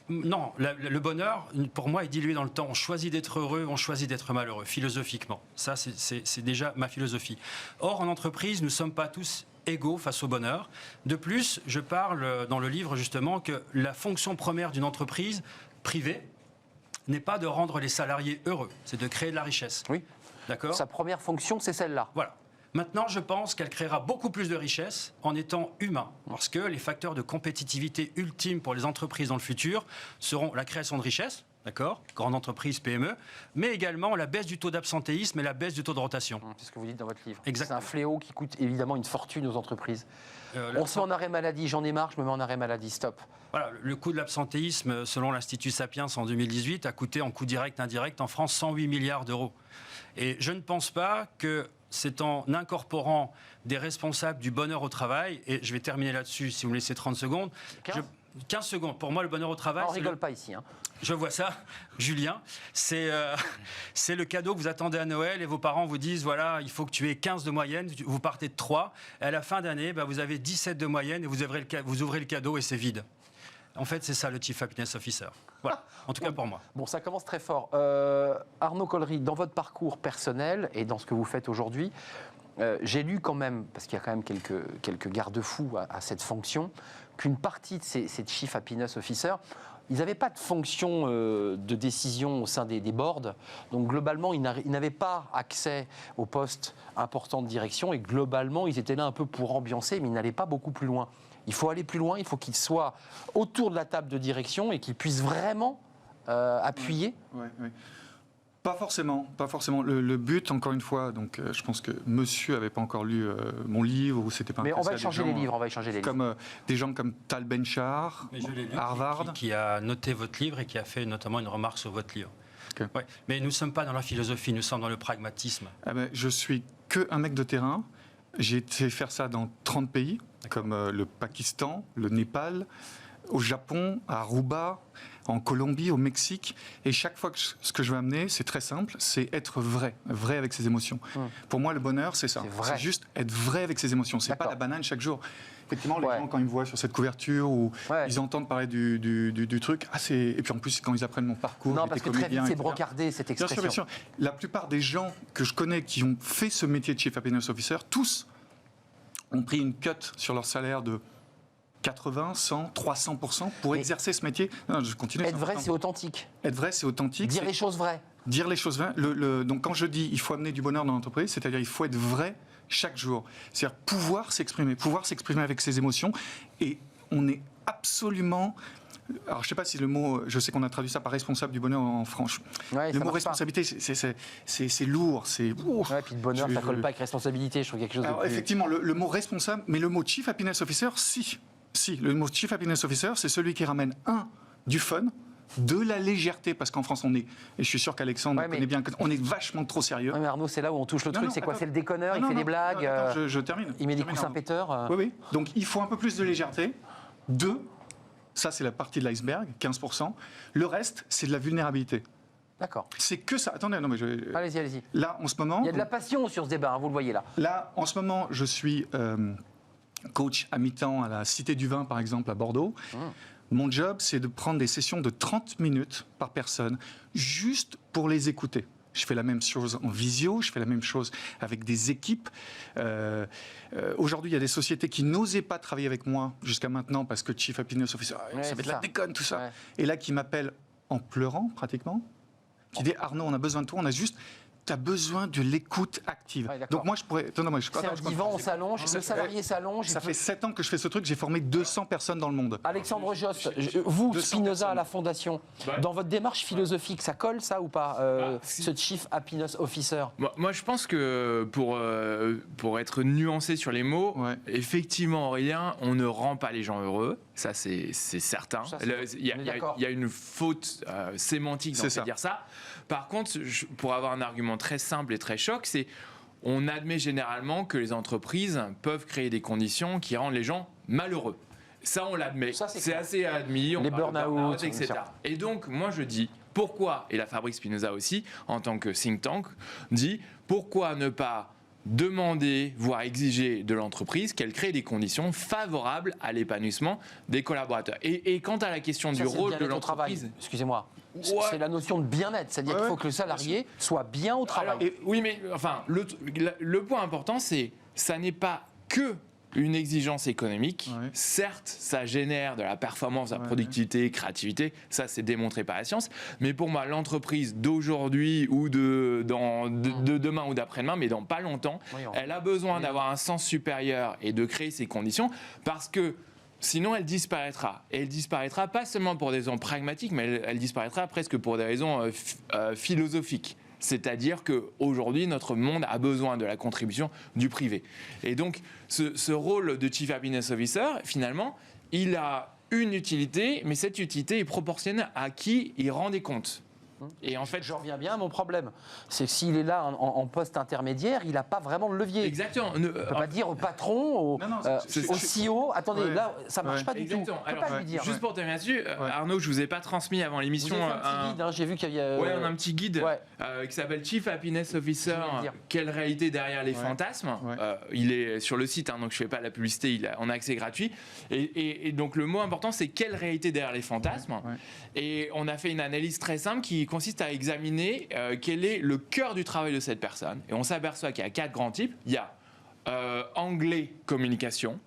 Non, le bonheur, pour moi, est dilué dans le temps. On choisit d'être heureux, on choisit d'être malheureux, philosophiquement. Ça, c'est déjà ma philosophie. Or, en entreprise, nous ne sommes pas tous égaux face au bonheur. De plus, je parle dans le livre, justement, que la fonction première d'une entreprise privée n'est pas de rendre les salariés heureux, c'est de créer de la richesse. Oui. D'accord ? Sa première fonction, c'est celle-là. Voilà. Maintenant, je pense qu'elle créera beaucoup plus de richesses en étant humain. Parce que les facteurs de compétitivité ultimes pour les entreprises dans le futur seront la création de richesses, d'accord, grande entreprise, PME, mais également la baisse du taux d'absentéisme et la baisse du taux de rotation. C'est ce que vous dites dans votre livre. Exactement. C'est un fléau qui coûte évidemment une fortune aux entreprises. On se met en arrêt maladie, j'en ai marre, je me mets en arrêt maladie, stop. Voilà, le coût de l'absentéisme, selon l'Institut Sapiens en 2018, a coûté en coût direct, indirect, en France, 108 milliards d'euros. Et je ne pense pas que c'est en incorporant des responsables du bonheur au travail, et je vais terminer là-dessus si vous me laissez 30 secondes. 15 secondes. Pour moi, le bonheur au travail... On rigole pas ici. Hein. Je vois ça, Julien. C'est le cadeau que vous attendez à Noël et vos parents vous disent, voilà, il faut que tu aies 15 de moyenne, vous partez de 3. Et à la fin d'année, vous avez 17 de moyenne et vous ouvrez le cadeau et c'est vide. En fait, c'est ça le Chief Happiness Officer. Voilà, en tout cas pour moi. Bon, ça commence très fort. Arnaud Collery, dans votre parcours personnel et dans ce que vous faites aujourd'hui, j'ai lu quand même, parce qu'il y a quand même quelques garde-fous à cette fonction, qu'une partie de ces Chief Happiness Officers, ils n'avaient pas de fonction de décision au sein des boards. Donc globalement, ils n'avaient pas accès aux postes importants de direction et globalement, ils étaient là un peu pour ambiancer, mais ils n'allaient pas beaucoup plus loin. Il faut aller plus loin, il faut qu'ils soient autour de la table de direction et qu'ils puissent vraiment appuyer. Oui. Pas forcément. Le but, encore une fois, donc je pense que Monsieur n'avait pas encore lu mon livre ou c'était pas. Mais on va échanger les livres. Comme des gens comme Tal Ben-Shahar, Harvard, qui a noté votre livre et qui a fait notamment une remarque sur votre livre. Okay. Ouais. Mais nous ne sommes pas dans la philosophie, nous sommes dans le pragmatisme. Je suis qu'un mec de terrain. J'ai été faire ça dans 30 pays, comme le Pakistan, le Népal, au Japon, à Aruba, en Colombie, au Mexique. Et chaque fois, ce que je veux amener, c'est très simple, c'est être vrai avec ses émotions. Pour moi, le bonheur, c'est ça. C'est juste être vrai avec ses émotions. C'est pas la banane chaque jour. Effectivement, les gens, quand ils me voient sur cette couverture ou ils entendent parler du truc, et puis en plus, quand ils apprennent mon parcours, non, parce que très vite, c'est brocardé, cette expression. Bien sûr. La plupart des gens que je connais qui ont fait ce métier de Chief Happiness Officer, tous ont pris une cut sur leur salaire de 80, 100, 300% pour exercer ce métier. Non, je continue. Être vrai, c'est authentique. Être vrai, c'est authentique. Dire les choses vraies. Dire les choses vraies. Donc quand je dis il faut amener du bonheur dans l'entreprise, c'est-à-dire il faut être vrai chaque jour. C'est-à-dire pouvoir s'exprimer avec ses émotions. Et on est absolument... Alors je ne sais pas si le mot... Je sais qu'on a traduit ça par responsable du bonheur en France. Ouais, le mot responsabilité, c'est lourd. Puis le bonheur, ça ne colle pas avec responsabilité. Je trouve quelque chose de plus... Effectivement, le mot responsable, mais le mot Chief Happiness Officer, Si, le mot Chief Happiness Officer, c'est celui qui ramène, du fun, de la légèreté, parce qu'en France, on est, et je suis sûr qu'Alexandre connaît bien, on est vachement trop sérieux. Mais Arnaud, c'est là où on touche le truc, c'est quoi? C'est le déconneur, il fait des blagues, je termine. Il met des coussins péteurs. Oui. Donc il faut un peu plus de légèreté. Ça c'est la partie de l'iceberg, 15%. Le reste, c'est de la vulnérabilité. D'accord. C'est que ça. Attendez, non mais Allez-y. Là, en ce moment... Il y a de la passion sur ce débat, vous le voyez là. Là, en ce moment, je suis... coach à mi-temps à la Cité du Vin, par exemple, à Bordeaux. Mon job, c'est de prendre des sessions de 30 minutes par personne, juste pour les écouter. Je fais la même chose en visio, je fais la même chose avec des équipes. Aujourd'hui, il y a des sociétés qui n'osaient pas travailler avec moi jusqu'à maintenant parce que Chief Happiness Officer, ça fait de la déconne, tout ça. Ouais. Et là, qui m'appellent en pleurant, pratiquement, qui dit Arnaud, on a besoin de toi, tu as besoin de l'écoute active. Ouais, donc moi, je pourrais... C'est un divan, on s'allonge, le salarié s'allonge. Ça fait 7 ans que je fais ce truc, j'ai formé 200 personnes dans le monde. Alexandre Josse, vous, Spinoza à la Fondation, dans votre démarche philosophique, ça colle ça ou pas, ce Chief Happiness Officer? Moi, je pense que pour être nuancé sur les mots, effectivement, Aurélien, on ne rend pas les gens heureux. Ça, c'est certain. Il y a une faute sémantique dans dire ça. Par contre, pour avoir un argument très simple et très choc, c'est on admet généralement que les entreprises peuvent créer des conditions qui rendent les gens malheureux. Ça, on l'admet. C'est assez admis. Les burn-out, etc. Et donc, moi, je dis pourquoi, et la Fabrice Spinoza aussi, en tant que think tank, dit pourquoi ne pas demander, voire exiger de l'entreprise qu'elle crée des conditions favorables à l'épanouissement des collaborateurs. Et quant à la question du rôle de l'entreprise... Excusez-moi, c'est la notion de bien-être, c'est-à-dire qu'il faut que le salarié soit bien au travail. Alors, oui, mais enfin, le point important, c'est ça n'est pas que une exigence économique. Certes, ça génère de la performance, de la productivité, créativité, ça c'est démontré par la science, mais pour moi, l'entreprise d'aujourd'hui ou de demain ou d'après-demain, mais dans pas longtemps, elle a besoin d'avoir un sens supérieur et de créer ces conditions, parce que sinon, elle disparaîtra. Et elle disparaîtra pas seulement pour des raisons pragmatiques, mais elle disparaîtra presque pour des raisons philosophiques. C'est-à-dire qu'aujourd'hui, notre monde a besoin de la contribution du privé. Et donc, ce rôle de Chief Happiness Officer, finalement, il a une utilité, mais cette utilité est proportionnelle à qui il rend des comptes. Et en fait, je reviens bien à mon problème. C'est que s'il est là en poste intermédiaire, il n'a pas vraiment de levier. Exactement. On ne peut pas dire au patron, au CEO, attendez, là, ça ne marche pas du tout. On peut pas lui dire. Juste pour terminer là-dessus, Arnaud, je ne vous ai pas transmis avant l'émission un petit guide, j'ai vu qu'il y a... on a un petit guide qui s'appelle Chief Happiness Officer, quelle réalité derrière les fantasmes. Il est sur le site, donc je ne fais pas la publicité, on a accès gratuit. Et donc le mot important, c'est quelle réalité derrière les fantasmes. Et on a fait une analyse très simple qui consiste à examiner quel est le cœur du travail de cette personne. Et on s'aperçoit qu'il y a 4 grands types. Il y a anglais communication,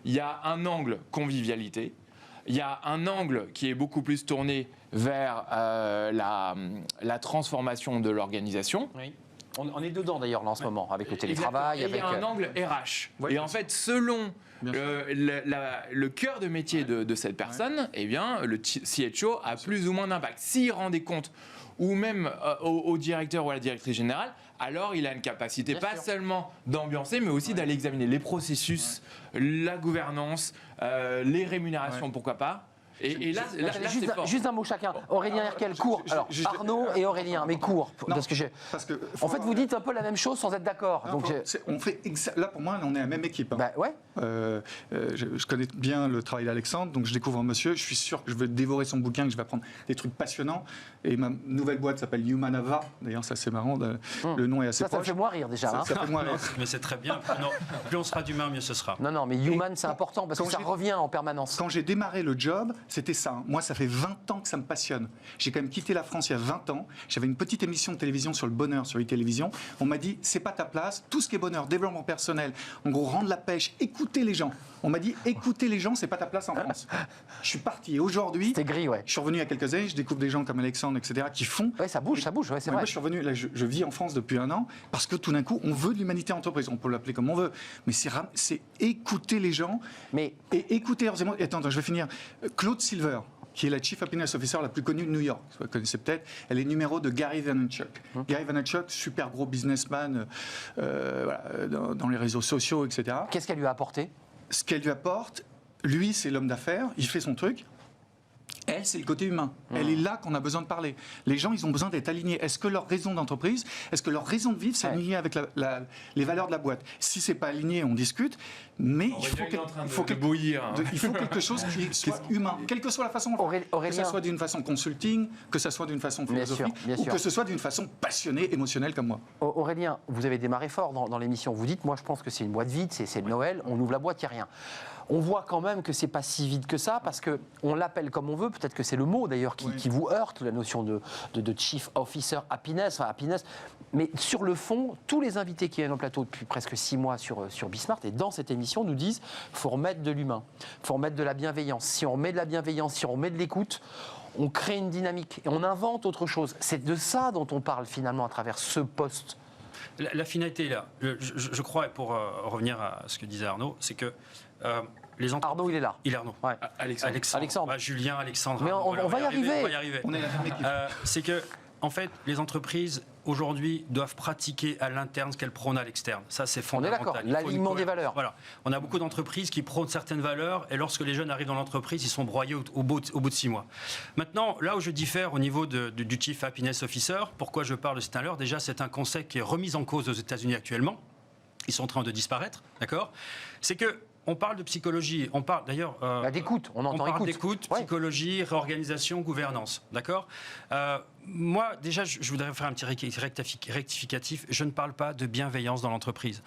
il y a un angle convivialité, il y a un angle qui est beaucoup plus tourné vers la transformation de l'organisation. Oui. On est dedans d'ailleurs là en ce moment, avec le télétravail. Il y a un angle RH. Et en fait, selon le cœur de métier de cette personne, eh bien, le CHO a plus ou moins d'impact. S'il rend des comptes, ou même au directeur ou à la directrice générale, alors il a une capacité seulement d'ambiancer, mais aussi d'aller examiner les processus, la gouvernance, les rémunérations, pourquoi pas. Et là, c'est fort. Juste un mot chacun. Aurélien Herkel, court. Alors, Arnaud et Aurélien, mais court. En fait, vous dites un peu la même chose sans être d'accord. Là, pour moi, on est la même équipe. Je connais bien le travail d'Alexandre, donc je découvre un monsieur. Je suis sûr que je vais dévorer son bouquin, que je vais apprendre des trucs passionnants. Et ma nouvelle boîte s'appelle Humanava. D'ailleurs, ça, c'est marrant. Le nom est assez proche. Ça fait moi rire déjà. Ça fait moi rire. Mais c'est très bien. Plus on sera d'humain, mieux ce sera. Non, mais Human, c'est important parce que ça revient en permanence. Quand j'ai démarré le job, c'était ça. Moi, ça fait 20 ans que ça me passionne. J'ai quand même quitté la France il y a 20 ans. J'avais une petite émission de télévision sur le bonheur sur e-télévision. On m'a dit, c'est pas ta place. Tout ce qui est bonheur, développement personnel, en gros, rendre la pêche, écouter les gens. On m'a dit, écouter les gens, c'est pas ta place en France. Je suis parti. Et aujourd'hui, c'était gris, je suis revenu il y a quelques années, je découvre des gens comme Alexandre, etc., qui font. Ouais, ça bouge, c'est vrai. Moi, je suis revenu, là, je vis en France depuis 1 an, parce que tout d'un coup, on veut de l'humanité entreprise. On peut l'appeler comme on veut. Mais c'est écouter les gens. Et écouter, attends, je vais finir. Claude Silver, qui est la Chief Happiness Officer la plus connue de New York. Vous la connaissez peut-être. Elle est numéro de Gary Vaynerchuk. Gary Vaynerchuk, super gros businessman dans les réseaux sociaux, etc. Qu'est-ce qu'elle lui a apporté ? Ce qu'elle lui apporte, lui, c'est l'homme d'affaires, il fait son truc. Elle, c'est le côté humain. Elle est là qu'on a besoin de parler. Les gens, ils ont besoin d'être alignés. Est-ce que leur raison d'entreprise, est-ce que leur raison de vivre, c'est aligné avec les valeurs de la boîte ? Si c'est pas aligné, on discute. Mais il faut quelque chose qui soit humain, quelle que soit la façon. Que ce soit d'une façon consulting, que ce soit d'une façon philosophique, ou que ce soit d'une façon passionnée, émotionnelle comme moi. Aurélien, vous avez démarré fort dans l'émission. Vous dites, moi, je pense que c'est une boîte vide, c'est le Noël. On ouvre la boîte, il n'y a rien. On voit quand même que c'est pas si vide que ça, parce qu'on l'appelle comme on veut. Peut-être que c'est le mot d'ailleurs qui vous heurte, la notion de Chief Officer Happiness, mais sur le fond, tous les invités qui viennent au plateau depuis presque 6 mois sur Bismart et dans cette émission nous disent qu'il faut remettre de l'humain, il faut remettre de la bienveillance. Si on remet de la bienveillance, si on remet de l'écoute, on crée une dynamique et on invente autre chose. C'est de ça dont on parle finalement à travers ce poste. La finalité est là. Je crois, et pour revenir à ce que disait Arnaud, c'est que Arnaud, il est là. Il est Arnaud. Ouais. Alexandre. Julien, Alexandre. Mais on va y arriver. On est la même équipe. C'est que, en fait, les entreprises aujourd'hui doivent pratiquer à l'interne ce qu'elles prônent à l'externe. Ça, c'est fondamental. On est d'accord. L'alignement des valeurs. Voilà. On a beaucoup d'entreprises qui prônent certaines valeurs et lorsque les jeunes arrivent dans l'entreprise, ils sont broyés au bout de 6 mois. Maintenant, là où je diffère au niveau du Chief Happiness Officer, pourquoi je parle de c'est un leurre ? Déjà, c'est un concept qui est remis en cause aux États-Unis actuellement. Ils sont en train de disparaître, d'accord ? C'est que on parle de psychologie, on parle d'ailleurs... d'écoute, on parle d'écoute, psychologie, réorganisation, gouvernance, d'accord ? Moi, déjà, je voudrais faire un petit rectificatif. Je ne parle pas de bienveillance dans l'entreprise.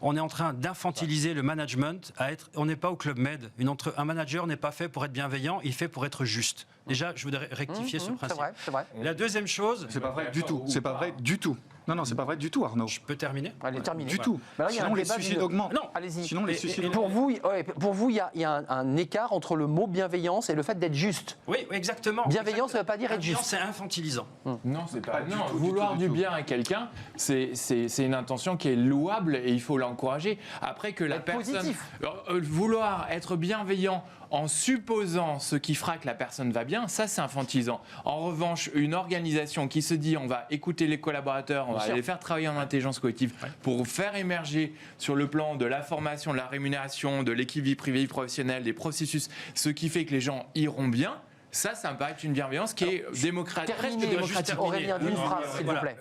On est en train d'infantiliser le management on n'est pas au Club Med. Un manager n'est pas fait pour être bienveillant, il est fait pour être juste. Déjà, je voudrais rectifier ce principe. C'est vrai. La deuxième chose... C'est pas vrai du tout. C'est pas vrai du tout. Non, c'est pas vrai du tout, Arnaud. Je peux terminer? Allez, terminez. Du tout. Bah là, il y a Sinon, un les débat suicides augmentent. Non, allez-y. Sinon, les suicides augmentent. Pour vous, il y a un écart entre le mot bienveillance et le fait d'être juste. Oui, exactement. Bienveillance, ça ne veut pas dire être Bienveillance, juste. c'est infantilisant. Non, c'est pas. du Non, tout, vouloir du du tout. bien à quelqu'un, c'est une intention qui est louable et il faut l'encourager. Après que la Être personne. positif. Vouloir être bienveillant en supposant ce qui fera que la personne va bien, ça c'est infantilisant. En revanche, une organisation qui se dit on va écouter les collaborateurs, on va les faire travailler en intelligence collective pour faire émerger sur le plan de la formation, de la rémunération, de l'équipe vie privée, vie professionnelle, des processus, ce qui fait que les gens iront bien. Ça me paraît être une bienveillance qui est démocratique, presque démocratique. Aurélien, d'une phrase, s'il vous plaît.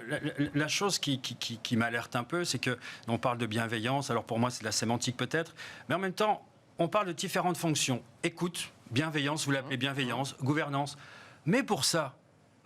La chose qui m'alerte un peu, c'est que on parle de bienveillance. Alors pour moi, c'est de la sémantique peut-être, mais en même temps, on parle de différentes fonctions. Écoute, bienveillance, vous l'appelez bienveillance, gouvernance. Mais pour ça,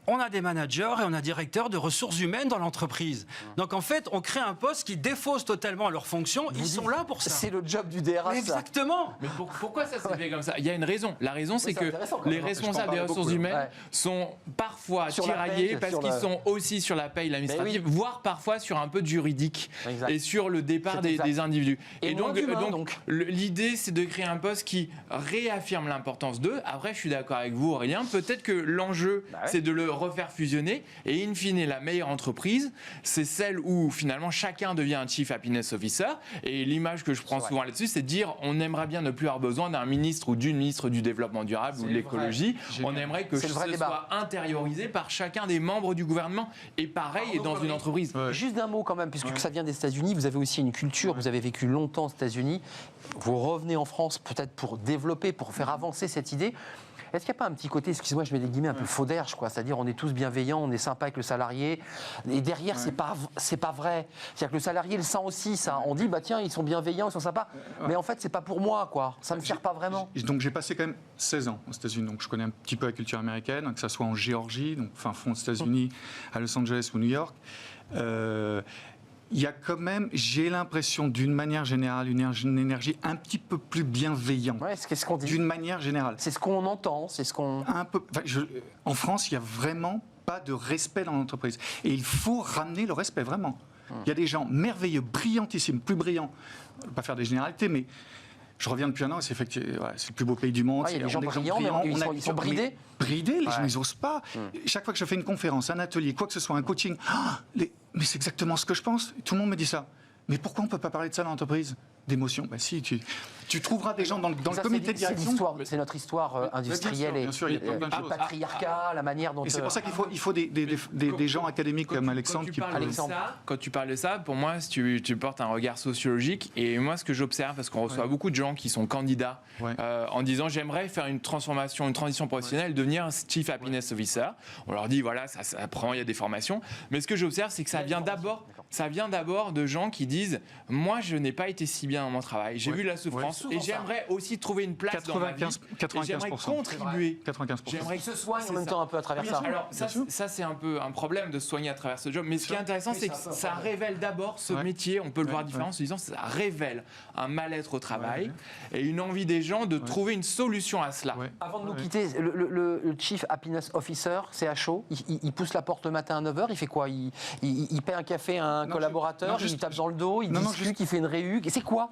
on a des managers et on a des directeurs de ressources humaines dans l'entreprise. Donc en fait, on crée un poste qui défausse totalement leurs fonctions. Ils sont là pour ça. C'est le job du DRH. Exactement. Mais pourquoi ça s'est fait comme ça? Il y a une raison. La raison, c'est que les responsables des ressources humaines sont parfois tiraillés parce qu'ils sont aussi sur la paye, l'administrative, voire parfois sur un peu de juridique et sur le départ des individus. Et donc, l'idée, c'est de créer un poste qui réaffirme l'importance d'eux. Après, je suis d'accord avec vous, Aurélien. Peut-être que l'enjeu, c'est de le refaire fusionner et in fine la meilleure entreprise c'est celle où finalement chacun devient un Chief Happiness Officer et l'image que je prends souvent là-dessus c'est de dire on aimerait bien ne plus avoir besoin d'un ministre ou d'une ministre du développement durable ou de l'écologie, on aimerait que ce soit intériorisé par chacun des membres du gouvernement et pareil et dans une entreprise. Juste d'un mot quand même, puisque ça vient des États-Unis, vous avez aussi une culture, vous avez vécu longtemps aux États-Unis, vous revenez en France peut-être pour développer, pour faire avancer cette idée. Est-ce qu'il n'y a pas un petit côté, excusez-moi, je mets des guillemets un peu faux d'erge, quoi, c'est-à-dire on est tous bienveillants, on est sympa avec le salarié, et derrière c'est pas vrai. C'est-à-dire que le salarié le sent aussi, ça. On dit bah tiens ils sont bienveillants, ils sont sympas, mais en fait c'est pas pour moi, quoi. Ça me sert pas vraiment. Donc j'ai passé quand même 16 ans aux États-Unis, donc je connais un petit peu la culture américaine, que ça soit en Géorgie, donc fin fond des États-Unis, à Los Angeles ou New York. Il y a quand même, j'ai l'impression, d'une manière générale, une énergie un petit peu plus bienveillante. Ouais, c'est ce qu'on dit. D'une manière générale. C'est ce qu'on entend, c'est ce qu'on... Un peu. En France, il n'y a vraiment pas de respect dans l'entreprise. Et il faut ramener le respect, vraiment. Il y a des gens merveilleux, brillantissimes, plus brillants. Je ne vais pas faire des généralités, mais... Je reviens depuis un an et c'est le plus beau pays du monde. Il y a des gens brillants, mais ils sont bridés. Bridés, les gens, ils n'osent pas. Chaque fois que je fais une conférence, un atelier, quoi que ce soit, un coaching, mais c'est exactement ce que je pense. Tout le monde me dit ça. Mais pourquoi on ne peut pas parler de ça dans l'entreprise? D'émotion. Ben si, tu trouveras des gens dans le comité de direction. C'est notre histoire industrielle et patriarcat, la manière dont... Et c'est pour ça qu'il faut des gens académiques comme Alexandre qui... Quand tu parles de ça, pour moi, tu portes un regard sociologique. Et moi, ce que j'observe, parce qu'on reçoit beaucoup de gens qui sont candidats en disant j'aimerais faire une transformation, une transition professionnelle, devenir un Chief Happiness Officer. On leur dit voilà, ça apprend, il y a des formations. Mais ce que j'observe, c'est que ça vient d'abord de gens qui disent moi, je n'ai pas été si bien dans mon travail, j'ai vu la souffrance et j'aimerais aussi trouver une place dans ma vie. 95%. J'aimerais contribuer. 95%. J'aimerais que se soigne en même temps un peu à travers ça. Alors ça c'est un peu un problème de se soigner à travers ce job. Mais ce qui est intéressant, c'est que ça révèle d'abord ce métier. On peut le voir différemment en se disant ça révèle un mal-être au travail et une envie des gens de trouver une solution à cela. Avant de nous quitter, le Chief Happiness Officer, CHO, il pousse la porte le matin à 9h, il fait quoi? Il paie un café à un collaborateur, il tape dans le dos, il discute, il fait une réu. C'est quoi?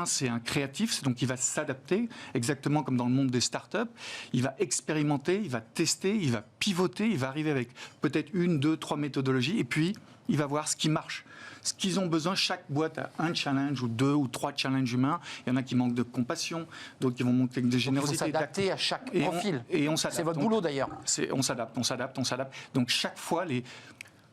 C'est un créatif, donc il va s'adapter, exactement comme dans le monde des startups. Il va expérimenter, il va tester, il va pivoter, il va arriver avec peut-être 1, 2, 3 méthodologies, et puis il va voir ce qui marche. Ce qu'ils ont besoin, chaque boîte a un challenge ou 2 ou 3 challenges humains. Il y en a qui manquent de compassion, d'autres qui vont manquer de générosité. Il faut s'adapter à chaque profil. Et on s'adapte. C'est votre boulot d'ailleurs. On s'adapte. Donc chaque fois, les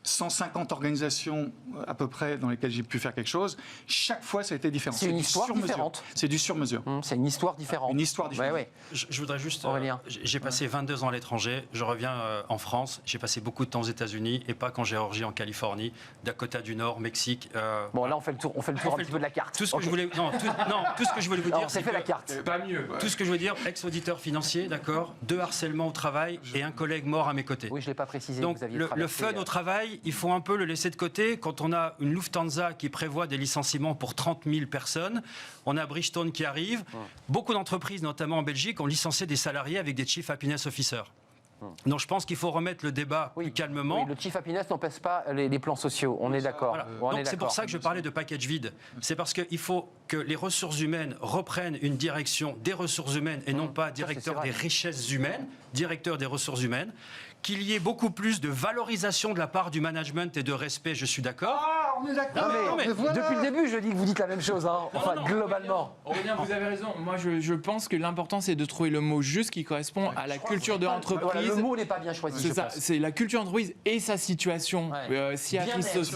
150 organisations à peu près dans lesquelles j'ai pu faire quelque chose, chaque fois ça a été différent. C'est une histoire différente. C'est du sur-mesure. C'est une histoire différente. Une histoire différente. Ouais. Je voudrais juste... Aurélien. J'ai passé 22 ans à l'étranger, je reviens en France, j'ai passé beaucoup de temps aux États-Unis et pas qu'en Géorgie, en Californie, Dakota du Nord, Mexique. Bon là on fait le tour un petit peu de la carte. Tout ce que je voulais, tout ce que je voulais vous dire, c'est fait la carte. Pas mieux. Tout ce que je veux dire, ex-auditeur financier, d'accord, 2 harcèlements au travail et un collègue mort à mes côtés. Oui, je l'ai pas précisé. Donc le fun au travail, il faut un peu le laisser de côté. Quand on a une Lufthansa qui prévoit des licenciements pour 30 000 personnes, on a Bridgestone qui arrive. Beaucoup d'entreprises, notamment en Belgique, ont licencié des salariés avec des Chief Happiness Officers. Donc je pense qu'il faut remettre le débat plus calmement. Oui, le Chief Happiness n'empêche pas les plans sociaux, on est d'accord. Voilà. Donc c'est pour ça que je parlais de package vide. C'est parce qu'il faut que les ressources humaines reprennent une direction des ressources humaines et non pas directeur des richesses humaines, directeur des ressources humaines, qu'il y ait beaucoup plus de valorisation de la part du management et de respect, je suis d'accord. Ah, on est d'accord. Depuis le début, je dis que vous dites la même chose, hein. Globalement. Aurélien, vous avez raison. Moi, je pense que l'important, c'est de trouver le mot juste qui correspond à la culture de l'entreprise. Voilà, le mot n'est pas bien choisi. C'est ça, c'est la culture d'entreprise et sa situation.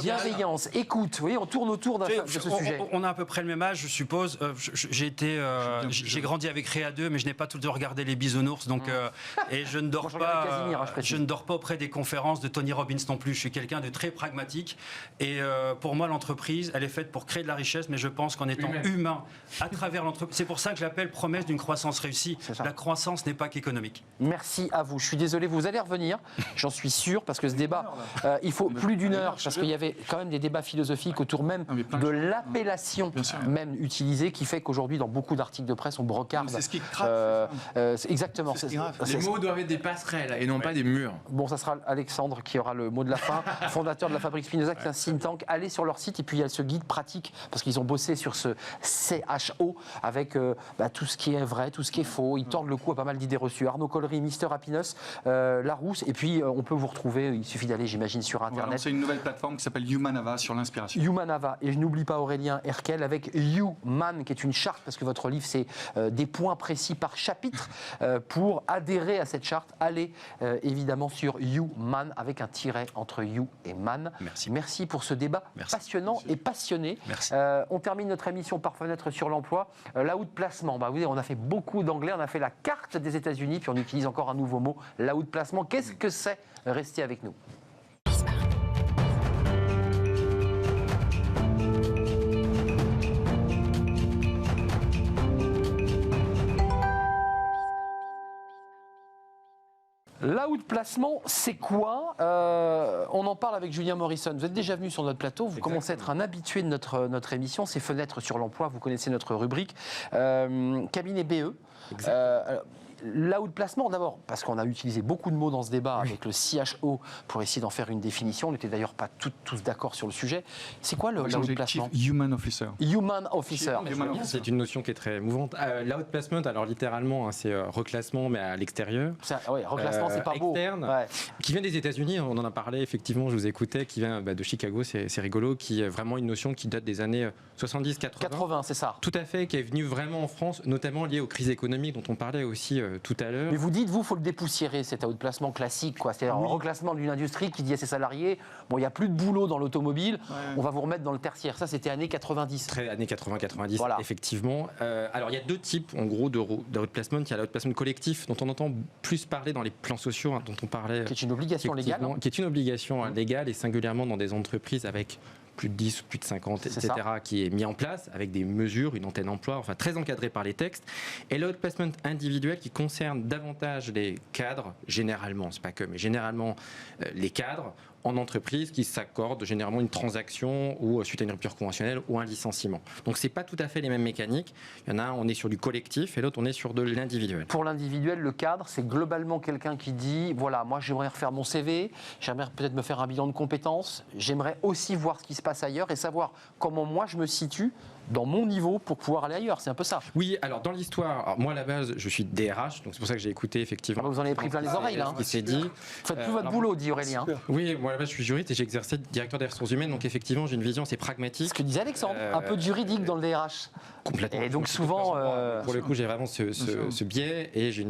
Bienveillance, écoute, vous voyez, on tourne autour de ce sujet. On a à peu près le même âge, je suppose. J'ai grandi avec Réa 2, mais je n'ai pas tout le temps regardé les bisounours, donc et je ne dors pas. Je ne dors pas auprès des conférences de Tony Robbins non plus. Je suis quelqu'un de très pragmatique et pour moi, l'entreprise, elle est faite pour créer de la richesse, mais je pense qu'en étant humain à travers l'entreprise, c'est pour ça que je l'appelle promesse d'une croissance réussie. La croissance n'est pas qu'économique. Merci à vous. Je suis désolé, vous allez revenir, j'en suis sûr, parce que ce débat, il faut plus d'une heure, parce qu'il y avait quand même des débats philosophiques autour même de l'appellation même utilisée, qui fait qu'aujourd'hui, dans beaucoup d'articles de presse, on brocarde. C'est ce qui craque. Exactement. Les mots doivent être des passerelles et non pas des murs. Bon, ça sera Alexandre qui aura le mot de la fin, fondateur de la Fabrique Spinoza, qui est un think tank. Allez sur leur site et puis il y a ce guide pratique, parce qu'ils ont bossé sur ce CHO avec tout ce qui est vrai, tout ce qui est faux. Ils tordent le cou à pas mal d'idées reçues. Arnaud Collery, Mister Happiness, Larousse, et puis on peut vous retrouver, il suffit d'aller, j'imagine, sur Internet. C'est une nouvelle plateforme qui s'appelle Humanava sur l'inspiration. Humanava, et je n'oublie pas Aurélien Herkel avec Human, qui est une charte, parce que votre livre, c'est des points précis par chapitre. Pour adhérer à cette charte, allez évidemment sur Human, avec un tiret entre You et Man. Merci pour ce débat passionnant et passionné. On termine notre émission par fenêtre sur l'emploi. L'outplacement, vous voyez, on a fait beaucoup d'anglais, on a fait la carte des États-Unis, puis on utilise encore un nouveau mot, l'outplacement. Qu'est-ce que c'est? Restez avec nous. L'outplacement, c'est quoi? On en parle avec Julien Morrison. Vous êtes déjà venu sur notre plateau, vous commencez à être un habitué de notre émission, c'est Fenêtres sur l'emploi, vous connaissez notre rubrique. Cabinet BE. L'outplacement, d'abord, parce qu'on a utilisé beaucoup de mots dans ce débat avec le CHO pour essayer d'en faire une définition. On n'était d'ailleurs pas tous d'accord sur le sujet. C'est quoi l'outplacement? Human Officer. Human Officer. C'est une notion qui est très mouvante. L'outplacement, alors littéralement, c'est reclassement, mais à l'extérieur. Oui, reclassement, c'est pas beau. Externe, qui vient des États-Unis, on en a parlé effectivement, je vous écoutais, qui vient de Chicago, c'est rigolo, qui est vraiment une notion qui date des années 70-80. 80, c'est ça. Tout à fait, qui est venue vraiment en France, notamment liée aux crises économiques dont on parlait aussi tout à l'heure. Mais vous dites, faut le dépoussiérer, cet outplacement classique, quoi. C'est-à-dire un reclassement d'une industrie qui dit à ses salariés, bon, il n'y a plus de boulot dans l'automobile, on va vous remettre dans le tertiaire. Ça, c'était années 90. Très années 80-90, effectivement. Alors, il y a deux types, en gros, d'outplacement. Il y a l'outplacement collectif, dont on entend plus parler dans les plans sociaux, dont on parlait. Qui est une obligation légale. Qui est une obligation légale, et singulièrement dans des entreprises avec plus de 10 ou plus de 50, etc., qui est mis en place avec des mesures, une antenne emploi, enfin très encadré par les textes. Et l'outplacement individuel qui concerne davantage les cadres, généralement, c'est pas que, mais généralement les cadres en entreprise qui s'accordent généralement une transaction ou suite à une rupture conventionnelle ou un licenciement. Donc c'est pas tout à fait les mêmes mécaniques. Il y en a un, on est sur du collectif et l'autre on est sur de l'individuel. Pour l'individuel, le cadre, c'est globalement quelqu'un qui dit voilà, moi j'aimerais refaire mon CV, j'aimerais peut-être me faire un bilan de compétences, j'aimerais aussi voir ce qui se passe ailleurs et savoir comment moi je me situe dans mon niveau pour pouvoir aller ailleurs, c'est un peu ça. Oui, alors dans l'histoire, moi à la base je suis DRH, donc c'est pour ça que j'ai écouté effectivement. Vous en avez pris plein les oreilles là. Ce qui s'est dit. Vous faites plus votre boulot, dit Aurélien. Oui, moi à la base je suis juriste et j'ai exercé directeur des ressources humaines, donc effectivement j'ai une vision assez pragmatique. Ce que disait Alexandre, un peu de juridique dans le DRH. Complètement. Et donc souvent... Pour le coup j'ai vraiment ce biais et j'ai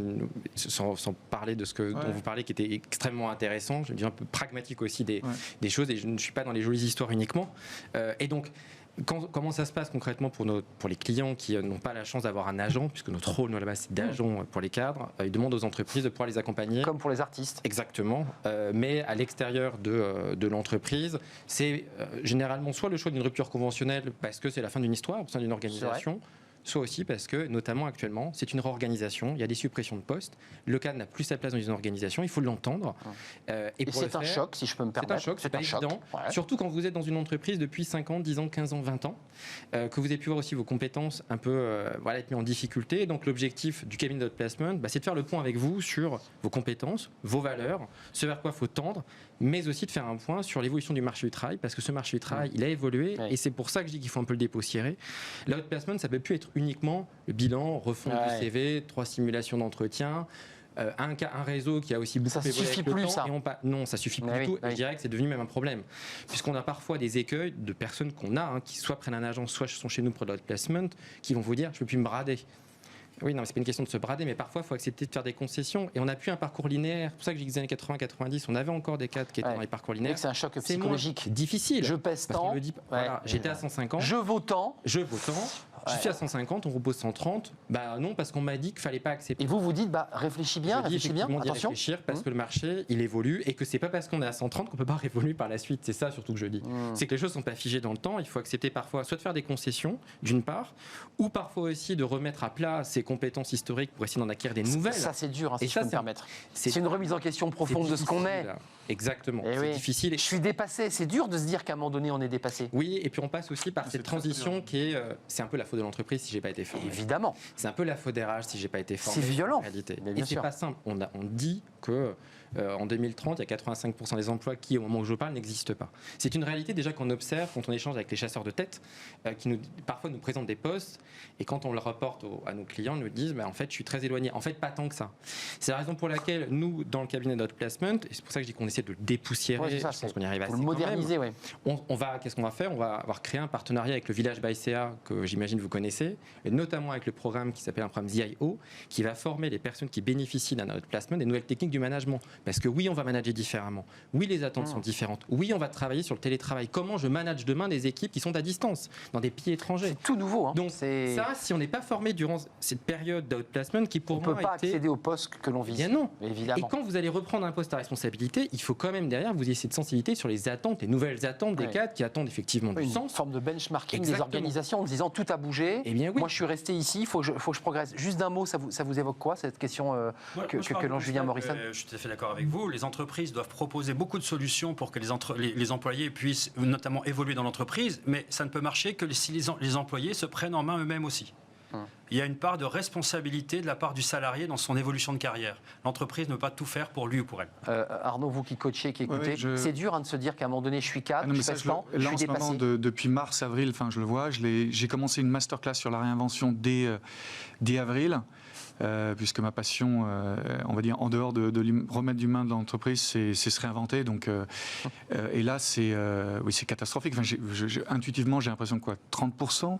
sans parler de ce dont vous parlez qui était extrêmement intéressant, j'ai une vision un peu pragmatique aussi des choses et je ne suis pas dans les jolies histoires uniquement. Et donc comment ça se passe concrètement pour les clients qui n'ont pas la chance d'avoir un agent, puisque notre rôle, nous, à la base, c'est d'agent pour les cadres. Ils demandent aux entreprises de pouvoir les accompagner. Comme pour les artistes. Exactement. Mais à l'extérieur de l'entreprise, c'est généralement soit le choix d'une rupture conventionnelle, parce que c'est la fin d'une histoire, au sein d'une organisation, soit aussi parce que, notamment actuellement, c'est une réorganisation, il y a des suppressions de postes, le cadre n'a plus sa place dans une organisation, il faut l'entendre. Et c'est un choc, si je peux me permettre. C'est un choc, c'est pas évident, surtout quand vous êtes dans une entreprise depuis 5 ans, 10 ans, 15 ans, 20 ans, que vous avez pu voir aussi vos compétences un peu être mis en difficulté. Donc l'objectif du cabinet d'outplacement, c'est de faire le point avec vous sur vos compétences, vos valeurs, ce vers quoi il faut tendre, mais aussi de faire un point sur l'évolution du marché du travail, parce que ce marché du travail, il a évolué, et c'est pour ça que je dis qu'il faut un peu le dépoussiérer. L'outplacement, ça peut plus être uniquement le bilan, refonte du CV, 3 simulations d'entretien, un réseau qui a aussi beaucoup évolué avec le temps. Non, ça suffit plus du tout. Je dirais que c'est devenu même un problème, puisqu'on a parfois des écueils de personnes qu'on a, qui soit prennent un agent, soit sont chez nous pour l'outplacement, qui vont vous dire, je peux plus me brader. Oui, non, c'est pas une question de se brader, mais parfois, il faut accepter de faire des concessions. Et on n'a plus un parcours linéaire. C'est pour ça que j'ai dit que les années 80-90, on avait encore des cadres qui étaient dans les parcours linéaires. C'est un choc psychologique. Difficile. Je pèse tant. Voilà, j'étais à 150. Je vaux tant. Je suis à 150, on propose 130. Non, parce qu'on m'a dit qu'il fallait pas accepter. Et vous dites, réfléchis bien, attention. Réfléchir parce que le marché, il évolue et que c'est pas parce qu'on est à 130 qu'on peut pas révoluer par la suite. C'est ça surtout que je dis. C'est que les choses sont pas figées dans le temps. Il faut accepter parfois soit de faire des concessions, d'une part, ou parfois aussi de remettre à plat ses compétences historiques pour essayer d'en acquérir des nouvelles. Ça, c'est dur, si je peux me permettre. C'est une remise en question profonde de ce qu'on est. Exactement. C'est difficile. Je suis dépassé. C'est dur de se dire qu'à un moment donné, on est dépassé. Oui, et puis on passe aussi par cette transition qui est. C'est un peu la faute de l'entreprise si j'ai pas été formé. Évidemment. C'est un peu la faute des RH si j'ai pas été formé. C'est violent. En réalité. Et c'est pas simple. On dit que. En 2030, il y a 85% des emplois qui, au moment où je parle, n'existent pas. C'est une réalité déjà qu'on observe quand on échange avec les chasseurs de tête, qui parfois nous présentent des postes, et quand on le reporte à nos clients, ils nous disent en fait, je suis très éloigné. En fait, pas tant que ça. C'est la raison pour laquelle nous, dans le cabinet d'outplacement, et c'est pour ça que je dis qu'on essaie de le dépoussiérer, je pense qu'on y arrive assez. Pour le moderniser, qu'est-ce qu'on va faire ? On va avoir créé un partenariat avec le Village by CA, que j'imagine vous connaissez, et notamment avec le programme qui s'appelle un programme ZIO, qui va former les personnes qui bénéficient d'un outplacement des nouvelles techniques du management. Parce que oui, on va manager différemment. Oui, les attentes sont différentes. Oui, on va travailler sur le télétravail. Comment je manage demain des équipes qui sont à distance, dans des pays étrangers. C'est tout nouveau. Donc ça, si on n'est pas formé durant cette période d'outplacement qui pour moi on ne peut pas accéder au poste que l'on vise. Bien non. Évidemment. Et quand vous allez reprendre un poste à responsabilité, il faut quand même derrière vous ayez cette sensibilité sur les attentes, les nouvelles attentes des cadres qui attendent effectivement du sens. Une forme de benchmarking des organisations en disant tout a bougé. Eh bien, oui. Moi, je suis resté ici. Il faut que je progresse. Juste d'un mot, ça vous évoque quoi cette question que l'on Julien Morrison? Je suis tout à fait d'accord avec vous. Les entreprises doivent proposer beaucoup de solutions pour que les employés puissent notamment évoluer dans l'entreprise, mais ça ne peut marcher que si les employés se prennent en main eux-mêmes aussi. Il y a une part de responsabilité de la part du salarié dans son évolution de carrière. L'entreprise ne peut pas tout faire pour lui ou pour elle. Arnaud, vous qui coachez, qui écoutez, c'est dur de se dire qu'à un moment donné, je suis cadre, je suis temps, je suis dépassé. Depuis mars, avril, je le vois, j'ai commencé une masterclass sur la réinvention dès avril. Puisque ma passion, on va dire, en dehors de remettre du main de l'entreprise, c'est se réinventer. Donc, et là, c'est catastrophique. Intuitivement, j'ai l'impression que 30%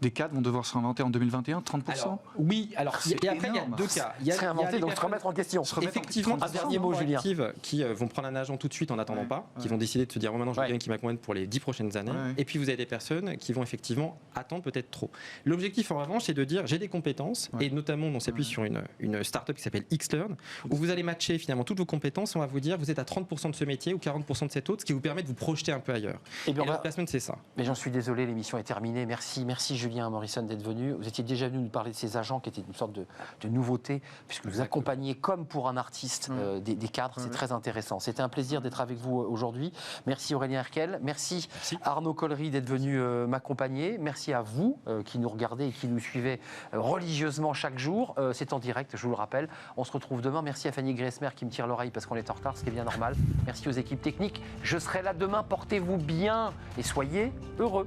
des cadres vont devoir se réinventer en 2021, 30%. Oui, alors, et après, il y a deux cas. Se réinventer, donc se remettre en question. Effectivement, un dernier mot, Julien. Qui vont prendre un agent tout de suite en n'attendant pas, qui vont décider de se dire, maintenant, je veux quelqu'un qui m'accompagne pour les 10 prochaines années. Et puis, vous avez des personnes qui vont effectivement attendre peut-être trop. L'objectif, en revanche, c'est de dire, j'ai des compétences, et notamment dans cette sur une start-up qui s'appelle Xlearn, où vous allez matcher finalement toutes vos compétences, on va vous dire vous êtes à 30% de ce métier ou 40% de cet autre, ce qui vous permet de vous projeter un peu ailleurs. Et l'outplacement, c'est ça. Mais j'en suis désolé, l'émission est terminée. Merci Julien Morrison d'être venu. Vous étiez déjà venu nous parler de ces agents qui étaient une sorte de nouveauté, puisque vous accompagnez comme pour un artiste des cadres, c'est très intéressant. C'était un plaisir d'être avec vous aujourd'hui. Merci Aurélien Herkel, merci Arnaud Collery d'être venu m'accompagner. Merci à vous qui nous regardez et qui nous suivez religieusement chaque jour. C'est en direct, je vous le rappelle. On se retrouve demain. Merci à Fanny Griesmer qui me tire l'oreille parce qu'on est en retard, ce qui est bien normal. Merci aux équipes techniques. Je serai là demain. Portez-vous bien et soyez heureux.